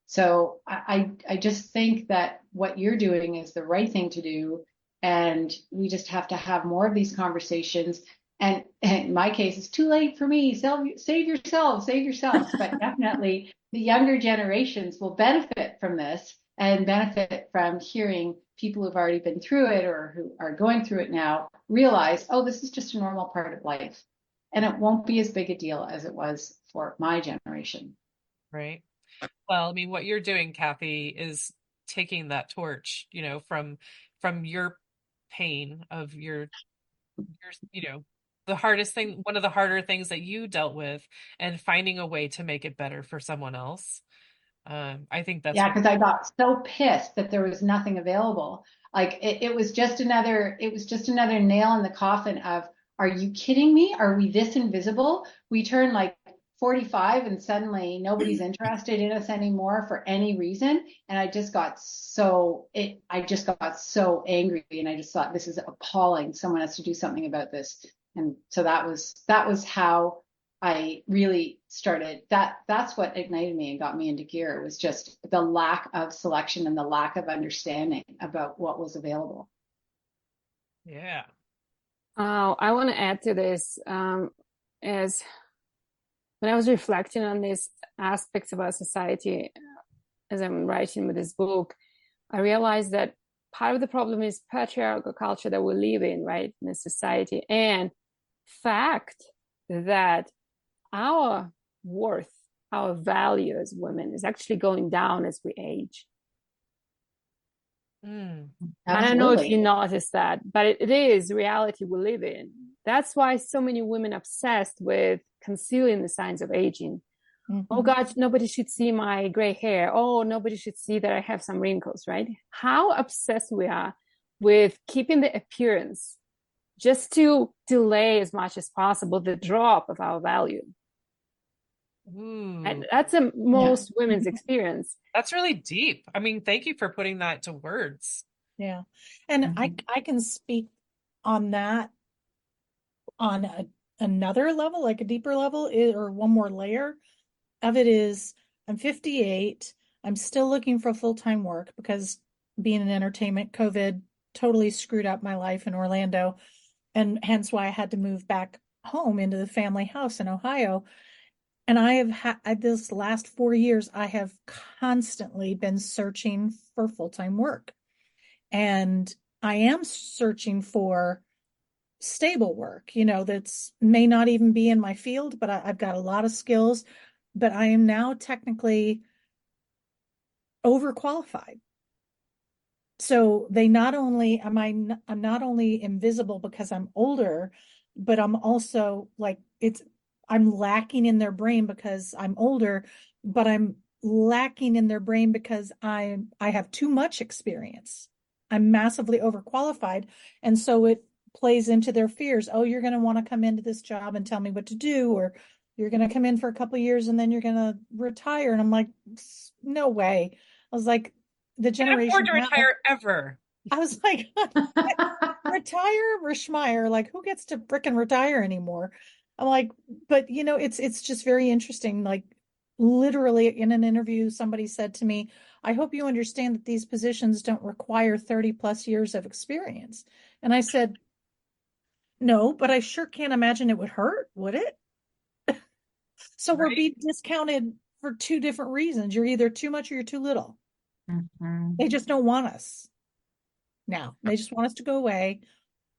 So I just think that what you're doing is the right thing to do, and we just have to have more of these conversations. And in my case, it's too late for me. Save yourselves. But definitely the younger generations will benefit from this and benefit from hearing people who've already been through it or who are going through it now realize, oh, this is just a normal part of life. And it won't be as big a deal as it was for my generation. Right. Well, I mean, what you're doing, Cathy, is taking that torch, from your pain of your the hardest thing, one of the harder things that you dealt with, and finding a way to make it better for someone else. I think that's because I got so pissed that there was nothing available. Like it was just another nail in the coffin of, are you kidding me? Are we this invisible? We turn like 45 and suddenly nobody's interested in us anymore for any reason. And I just got so angry, and I just thought, this is appalling. Someone has to do something about this. And so that was how I really started. That's what ignited me and got me into gear. It was just the lack of selection and the lack of understanding about what was available. Yeah. I want to add to this, as when I was reflecting on these aspects of our society, as I'm writing with this book, I realized that part of the problem is patriarchal culture that we live in, right, in a society, and fact that our worth, our value as women is actually going down as we age. I don't know if you noticed that, but it is reality we live in. That's why so many women are obsessed with concealing the signs of aging, Oh Mhm. God, nobody should see my gray hair. Oh, nobody should see that I have some wrinkles, right? How obsessed we are with keeping the appearance just to delay as much as possible the drop of our value. And Ooh, that's a Yeah. most women's experience. that's really deep. I mean, thank you for putting that to words. Yeah. And Mhm. I can speak on that on another level, like a deeper level, or one more layer of it is I'm 58. I'm still looking for full-time work because being in entertainment, COVID totally screwed up my life in Orlando. And hence why I had to move back home into the family house in Ohio. And I have had this last 4 years, I have constantly been searching for full-time work. And I am searching for stable work, that's may not even be in my field, but I've got a lot of skills, but I am now technically overqualified. So they not only am I'm not only invisible because I'm older, but I'm also like I'm lacking in their brain because I'm older, but I'm lacking in their brain because I have too much experience. I'm massively overqualified. And so it plays into their fears. Oh, you're going to want to come into this job and tell me what to do, or you're going to come in for a couple of years and then you're going to retire. And I'm like, no way. I was like, the Can't afford generation to now, retire ever. I was like, retire, Rishmeyer, like who gets to frickin' retire anymore? I'm like, but it's just very interesting. Like literally in an interview, somebody said to me, I hope you understand that these positions don't require 30 plus years of experience. And I said, no, but I sure can't imagine it would hurt, would it? So we're Right. being discounted for two different reasons. You're either too much or you're too little. Mhm. They just don't want us now. They just want us to go away.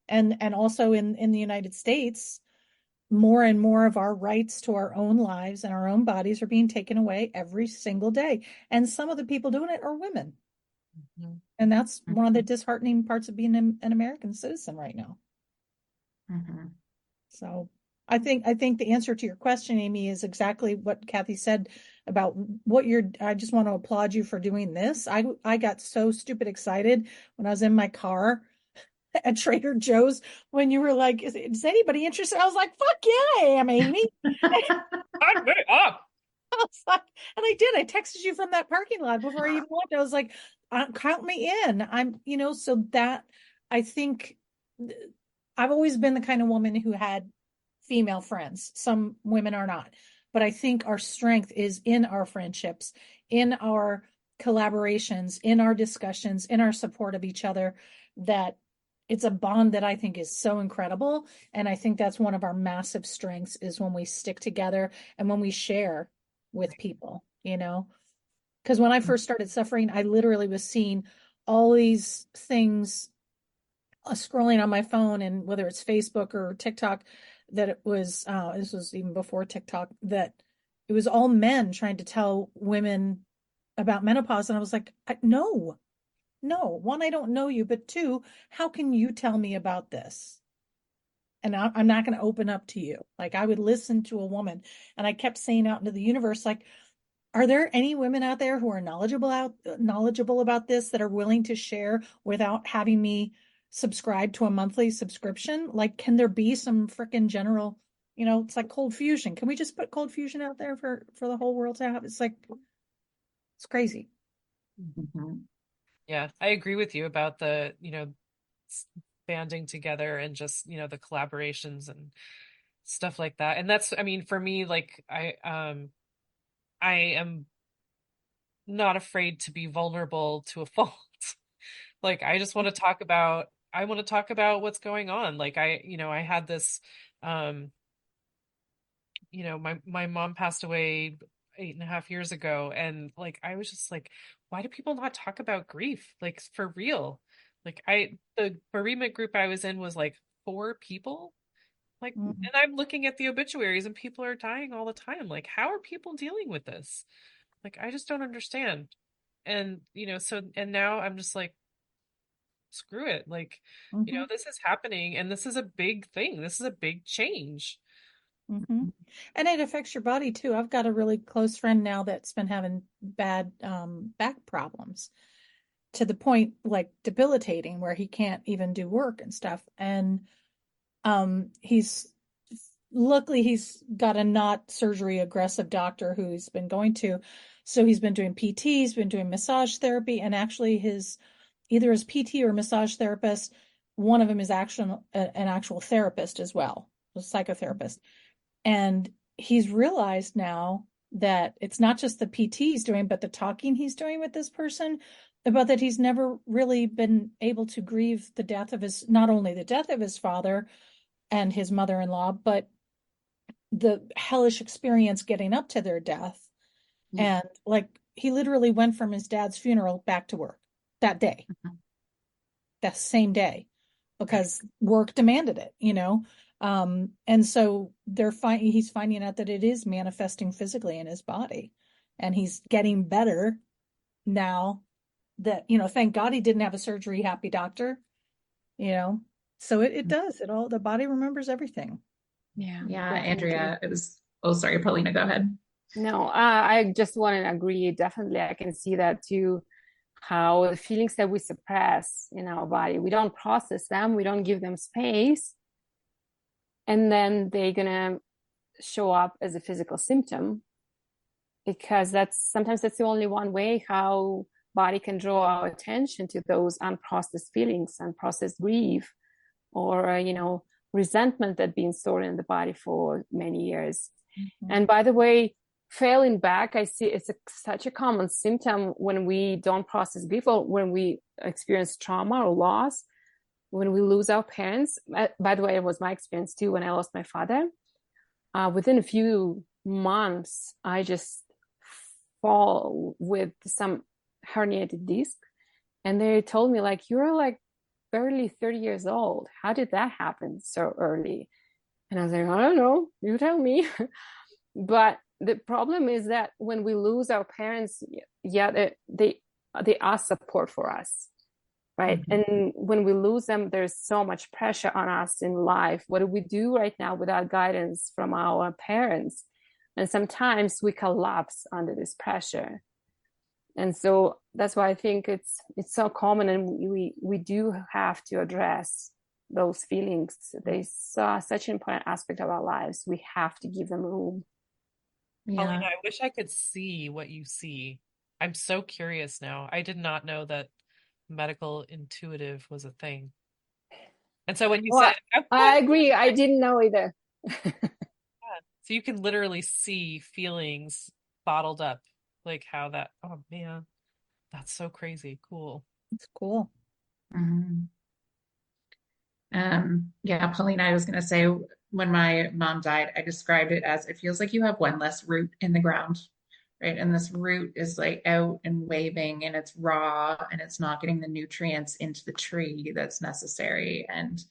And also in the United States, more and more of our rights to our own lives and our own bodies are being taken away every single day. And some of the people doing it are women. Mhm. And that's one of the Mhm. disheartening parts of being an American citizen right now. Mhm. So I think the answer to your question, Amy, is exactly what Cathy said about what I just want to applaud you for doing this. I got so stupid excited when I was in my car at Trader Joe's when you were like, is anybody interested? I was like, fuck yeah, I am, Amy. I'm way up. I was like, and I did. I texted you from that parking lot before I even left. I was like, count me in. So that I think I've always been the kind of woman who had female friends. Some women are not, but I think our strength is in our friendships, in our collaborations, in our discussions, in our support of each other, that it's a bond that I think is so incredible. And I think that's one of our massive strengths is when we stick together and when we share with people, Because when I first started suffering, I literally was seeing all these things scrolling on my phone, and whether it's Facebook or TikTok, that it was, this was even before TikTok, that it was all men trying to tell women about menopause. And I was like, no, no, one, I don't know you, but two, how can you tell me about this? And I'm not going to open up to you. Like I would listen to a woman, and I kept saying out into the universe, like, are there any women out there who are knowledgeable about this that are willing to share without having me subscribe to a monthly subscription? Like, can there be some freaking general, it's like cold fusion. Can we just put cold fusion out there for the whole world to have? It's like it's crazy. Mhm. Yeah, I agree with you about the, banding together and just, the collaborations and stuff like that. And that's, I mean, for me, like I am not afraid to be vulnerable to a fault. Like I want to talk about what's going on. Like I had this um my mom passed away 8.5 years ago, and like I was just like, why do people not talk about grief? Like for real. Like the bereavement group I was in was like 4 people. Like, Mhm. and I'm looking at the obituaries and people are dying all the time. Like, how are people dealing with this? Like, I just don't understand. And, so, and now I'm just like, screw it. Like, Mhm. this is happening and this is a big thing. This is a big change. Mm-hmm. And it affects your body too. I've got a really close friend now that's been having bad back problems to the point like debilitating where he can't even do work and stuff. And he's luckily he's got a not surgery aggressive doctor who he's been going to. So he's been doing PT, he's been doing massage therapy, and actually his either his PT or massage therapist, one of them is actually an actual therapist as well, a psychotherapist. And he's realized now that it's not just the PT he's doing, but the talking he's doing with this person about that he's never really been able to grieve the death of his, not only the death of his father and his mother-in-law, but the hellish experience getting up to their death. And like he literally went from his dad's funeral back to work that day, that same day, because work demanded it, you know. And so he's finding out that it is manifesting physically in his body, and he's getting better now that, you know, thank God he didn't have a surgery happy doctor, you know. So it does, it all, the body remembers everything. Yeah, Yeah, definitely. Andrea, it was, oh, sorry, Paulina, go ahead. No, I just want to agree. Definitely, I can see that too. How the feelings that we suppress in our body, we don't process them, we don't give them space, and then they're gonna show up as a physical symptom, because sometimes that's the only one way how body can draw our attention to those unprocessed feelings, unprocessed grief, or resentment that been stored in the body for many years. Mm-hmm. And by the way, failing back, I see it's such a common symptom when we don't process grief, or when we experience trauma or loss, when we lose our parents. By the way, it was my experience too when I lost my father. Within a few months, I just fall with some herniated disc. And they told me, like, you're like barely 30 years old. How did that happen so early? And I was like, I don't know. You tell me. But the problem is that when we lose our parents, yeah, they are support for us, right? Mm-hmm. And when we lose them, there's so much pressure on us in life. What do we do right now without guidance from our parents? And sometimes we collapse under this pressure. And so that's why I think it's so common, and we do have to address those feelings. They are such an important aspect of our lives. We have to give them room. Paulina, I wish I could see what you see. I'm so curious now. I did not know that medical intuitive was a thing. And so when you said, I agree. I didn't know either. so you can literally see feelings bottled up, like how that, oh man, that's so crazy. Cool. It's cool. Mm-hmm. Yeah, Paulina, I was going to say, when my mom died, I described it as, it feels like you have one less root in the ground, right? And this root is like out and waving, and it's raw, and it's not getting the nutrients into the tree that's necessary. And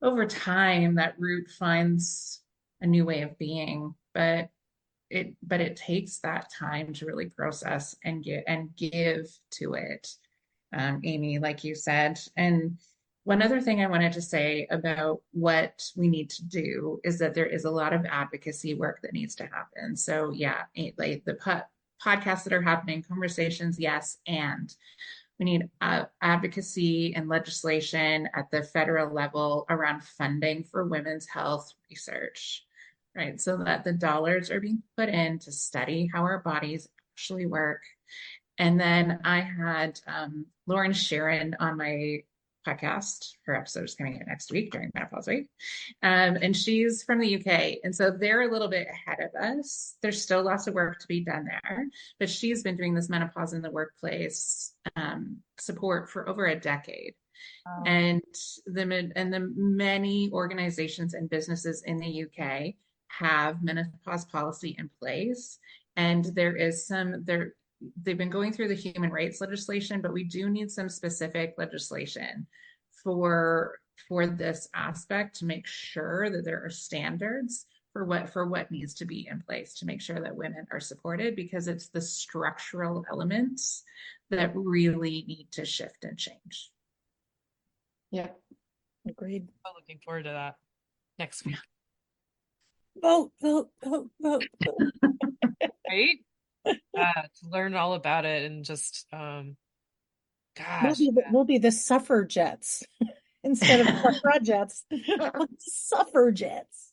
over time, that root finds a new way of being, but it takes that time to really process and give to it. Amy, like you said. And one other thing I wanted to say about what we need to do is that there is a lot of advocacy work that needs to happen. So yeah, like the podcasts that are happening, conversations, yes, and we need advocacy and legislation at the federal level around funding for women's health research, right? So that the dollars are being put in to study how our bodies actually work. And then I had Lauren Sharon on my podcast. Her episode is coming out next week during Menopause Week. And she's from the UK. And so they're a little bit ahead of us. There's still lots of work to be done there. But she's been doing this menopause in the workplace support for over a decade. Wow. And the many organizations and businesses in the UK have menopause policy in place. And there is they've been going through the human rights legislation, but we do need some specific legislation for this aspect to make sure that there are standards for what needs to be in place to make sure that women are supported, because it's the structural elements that really need to shift and change. Yeah, agreed. I'm looking forward to that next week. Vote, vote, vote, vote, vote. Right? To learn all about it and just We'll gosh. be the suffragettes instead of suffragettes. Suffragettes.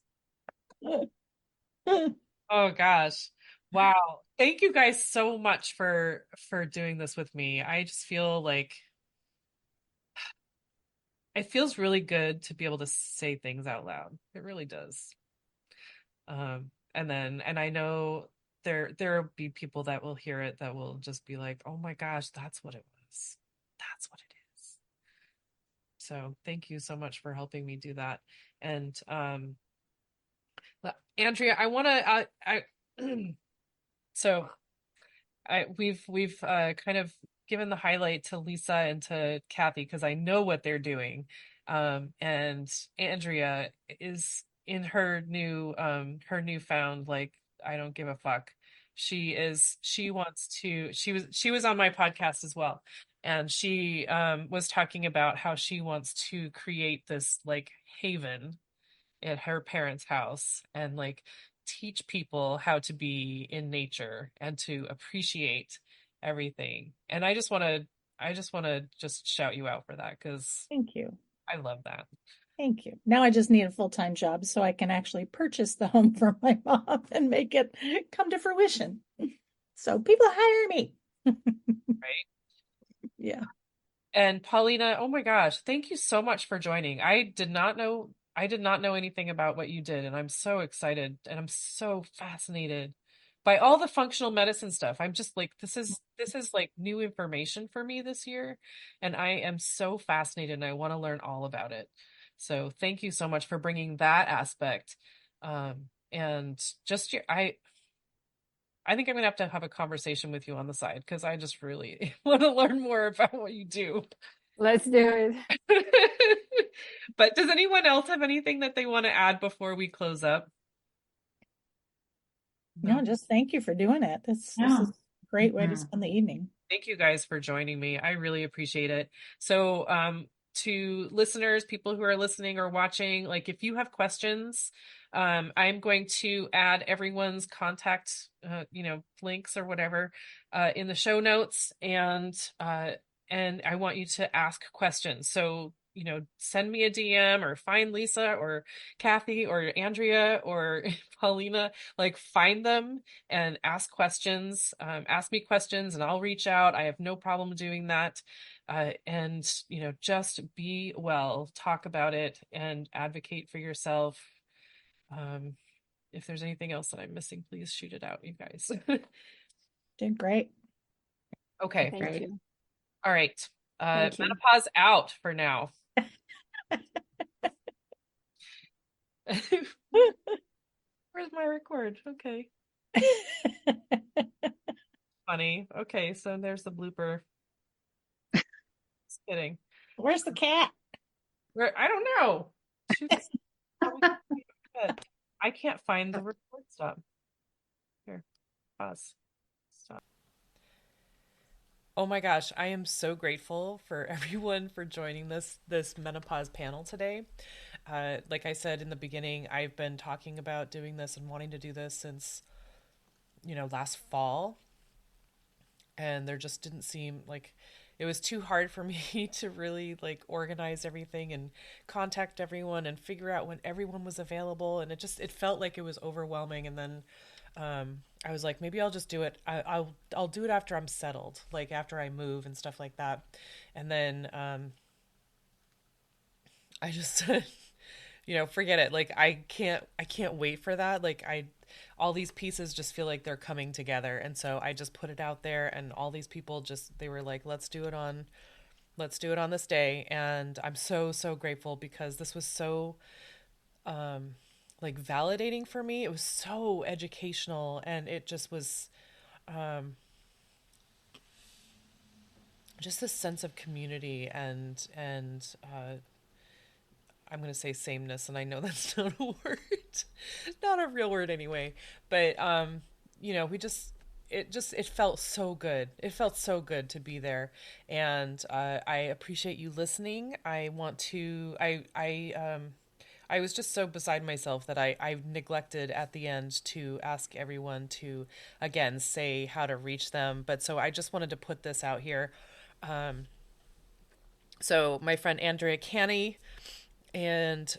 Oh gosh. Wow. Thank you guys so much for doing this with me. I just feel like it feels really good to be able to say things out loud. It really does. And I know there'll be people that will hear it that will just be like, "Oh my gosh, that's what it was. That's what it is." So, thank you so much for helping me do that. And Andrea, I want to so we've kind of given the highlight to Lisa and to Cathy because I know what they're doing. And Andrea is in her newfound like I don't give a fuck. She was on my podcast as well. And she was talking about how she wants to create this like haven at her parents' house and like teach people how to be in nature and to appreciate everything. And I just want to just shout you out for that because Thank you. I love that. Thank you. Now I just need a full-time job so I can actually purchase the home for my mom and make it come to fruition. So people hire me. Right. Yeah. And Paulina, oh my gosh, thank you so much for joining. I did not know anything about what you did, and I'm so excited and I'm so fascinated by all the functional medicine stuff. I'm just like this is like new information for me this year, and I am so fascinated and I want to learn all about it. So thank you so much for bringing that aspect. And just I think I'm gonna have a conversation with you on the side because I just really want to learn more about what you do. Let's do it. But does anyone else have anything that they want to add before we close up? No, No. just thank you for doing it. This is a great way to spend the evening. Thank you guys for joining me. I really appreciate it. So, to listeners, people who are listening or watching, like if you have questions, I'm going to add everyone's contact, links or whatever, in the show notes, and I want you to ask questions. So, send me a DM or find Lisa or Cathy or Andrea or Paulina, like find them and ask questions. Ask me questions and I'll reach out. I have no problem doing that. And, just be well, talk about it and advocate for yourself. If there's anything else that I'm missing, please shoot it out, you guys. Did great. Okay. Thank you. All right. Thank you. Menopause out for now. Where's my record? Okay. Funny. Okay, so there's the blooper. Just kidding. Where's the cat? Where I don't know. She's probably in bed. I can't find the record stop. Here, pause. Stop. Oh my gosh, I am so grateful for everyone for joining this menopause panel today. Like I said in the beginning, I've been talking about doing this and wanting to do this since, last fall. And there just didn't seem like it was too hard for me to really like organize everything and contact everyone and figure out when everyone was available. And it felt like it was overwhelming. And then I was like, maybe I'll just do it. I'll do it after I'm settled, like after I move and stuff like that. And then I just said, forget it. Like I can't wait for that. Like all these pieces just feel like they're coming together. And so I just put it out there and all these people they were like, let's do it on this day. And I'm so, so grateful because this was so, like validating for me. It was so educational and it just was, just this sense of community and I'm going to say sameness, and I know that's not a word, not a real word anyway, but, it felt so good. It felt so good to be there. And, I appreciate you listening. I want to, I was just so beside myself that I neglected at the end to ask everyone to, again, say how to reach them. But so I just wanted to put this out here. So my friend Andrea Canny and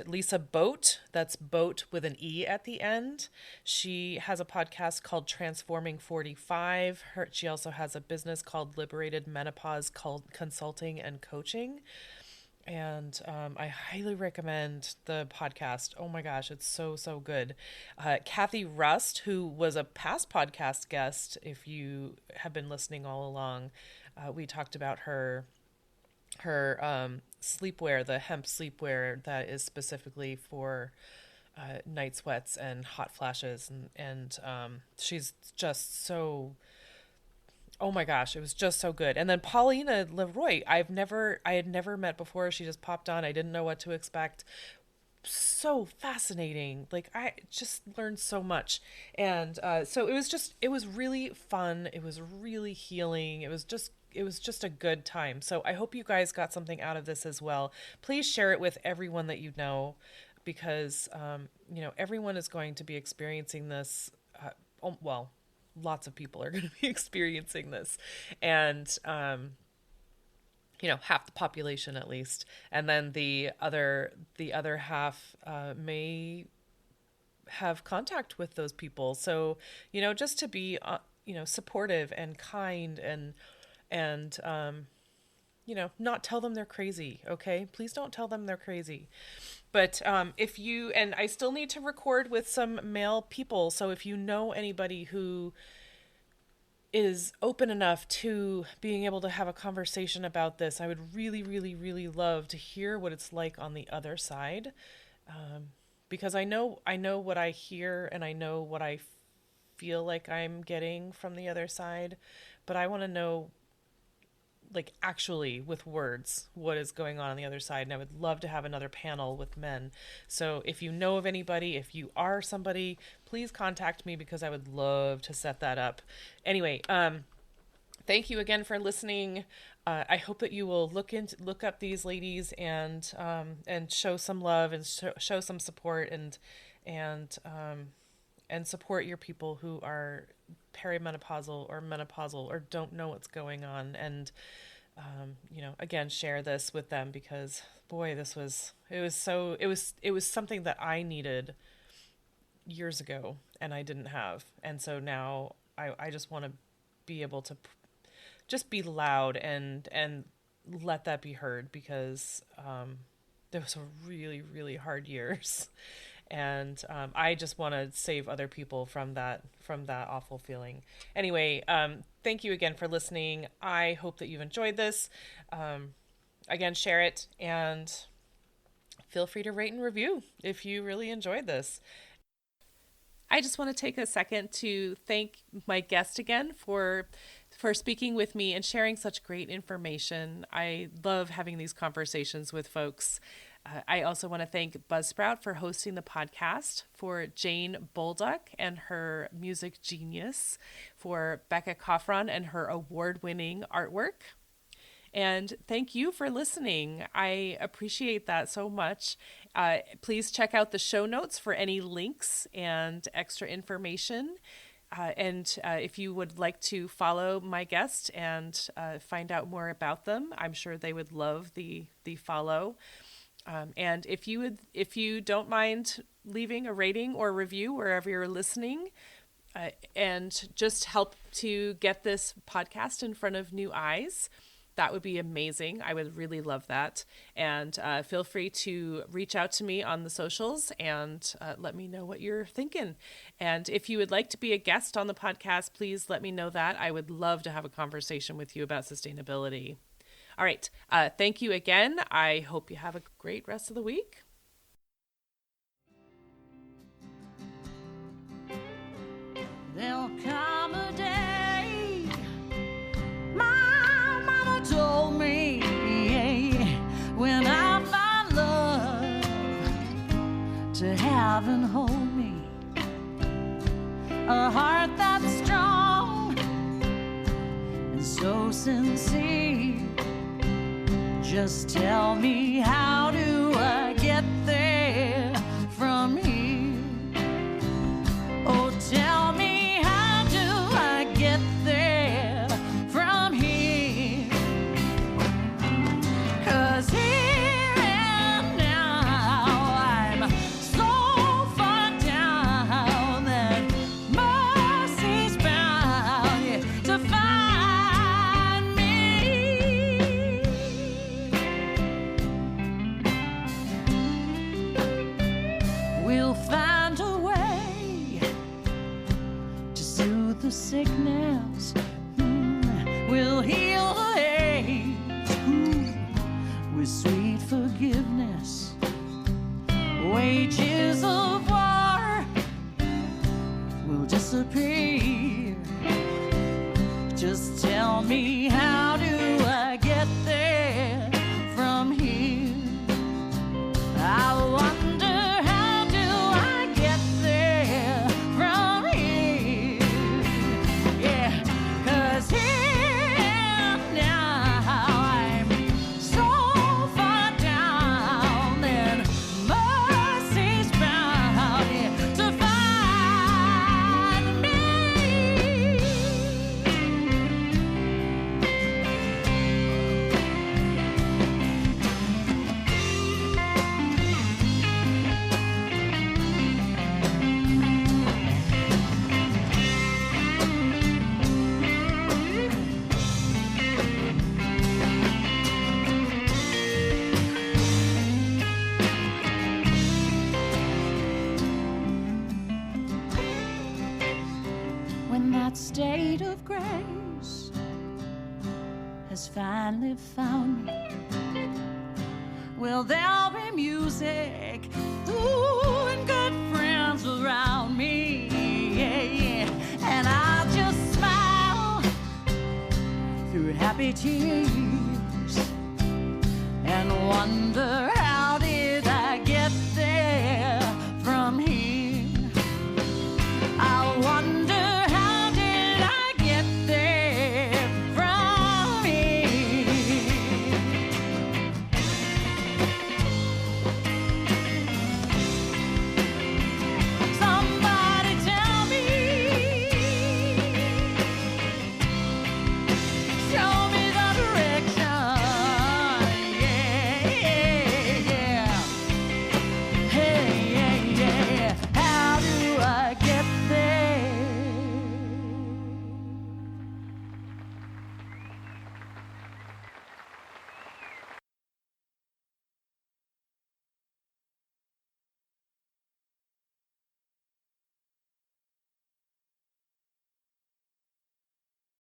Lisa Boate, that's Boat with an E at the end. She has a podcast called Transforming 45. She also has a business called Liberated Menopause Consulting and Coaching. And I highly recommend the podcast. Oh my gosh, it's so, so good. Cathy Rust, who was a past podcast guest, if you have been listening all along, we talked about her sleepwear, the hemp sleepwear that is specifically for night sweats and hot flashes, and she's just so, oh my gosh, it was just so good. And then Polina LeRoy, I had never met before. She just popped on. I didn't know what to expect. So fascinating. Like, I just learned so much. And so it was really fun. It was really healing. It was just a good time. So I hope you guys got something out of this as well. Please share it with everyone that you know, because everyone is going to be experiencing this. Well, lots of people are going to be experiencing this, and half the population at least, and then the other half may have contact with those people. So just to be supportive and kind, and not tell them they're crazy. Okay, please don't tell them they're crazy. But if you, and I still need to record with some male people, so if you know anybody who is open enough to being able to have a conversation about this, I would really, really, really love to hear what it's like on the other side, because I know what I hear, and I know what I feel like I'm getting from the other side, but I want to know, like, actually with words, what is going on the other side. And I would love to have another panel with men. So if you know of anybody, if you are somebody, please contact me, because I would love to set that up. Anyway, thank you again for listening. I hope that you will look up these ladies and show some love and show some support, and support your people who are perimenopausal or menopausal or don't know what's going on. And again, share this with them, because boy, it was something that I needed years ago and I didn't have. And so now I just want to be able to just be loud and let that be heard, because there was a really, really hard years. And I just want to save other people from that awful feeling. Anyway, thank you again for listening. I hope that you've enjoyed this. Again, share it, and feel free to rate and review if you really enjoyed this. I just want to take a second to thank my guest again for speaking with me and sharing such great information. I love having these conversations with folks. I also want to thank Buzzsprout for hosting the podcast, for Jane Bolduck and her music genius, for Becca Coffron and her award-winning artwork. And thank you for listening. I appreciate that so much. Please check out the show notes for any links and extra information. And if you would like to follow my guest and find out more about them, I'm sure they would love the follow. And if you don't mind leaving a rating or review wherever you're listening, and just help to get this podcast in front of new eyes, that would be amazing. I would really love that. And feel free to reach out to me on the socials and let me know what you're thinking. And if you would like to be a guest on the podcast, please let me know that. I would love to have a conversation with you about sustainability. All right. Thank you again. I hope you have a great rest of the week. There'll come a day, my mama told me, when I find love to have and hold me, a heart that's strong and so sincere. Just tell me, how do I get there? we'll find a way to soothe the sickness. We'll heal the ache with sweet forgiveness. Wages of war will disappear. Just tell me, how do I get there from here? I wonder, how do I get there from here? Yeah, 'cause here now I'm so far down, and mercy's bound, yeah, to find me. When that state of grace has finally found me, well, there'll be music, ooh, and good friends around me, yeah, yeah. And I'll just smile through happy tears.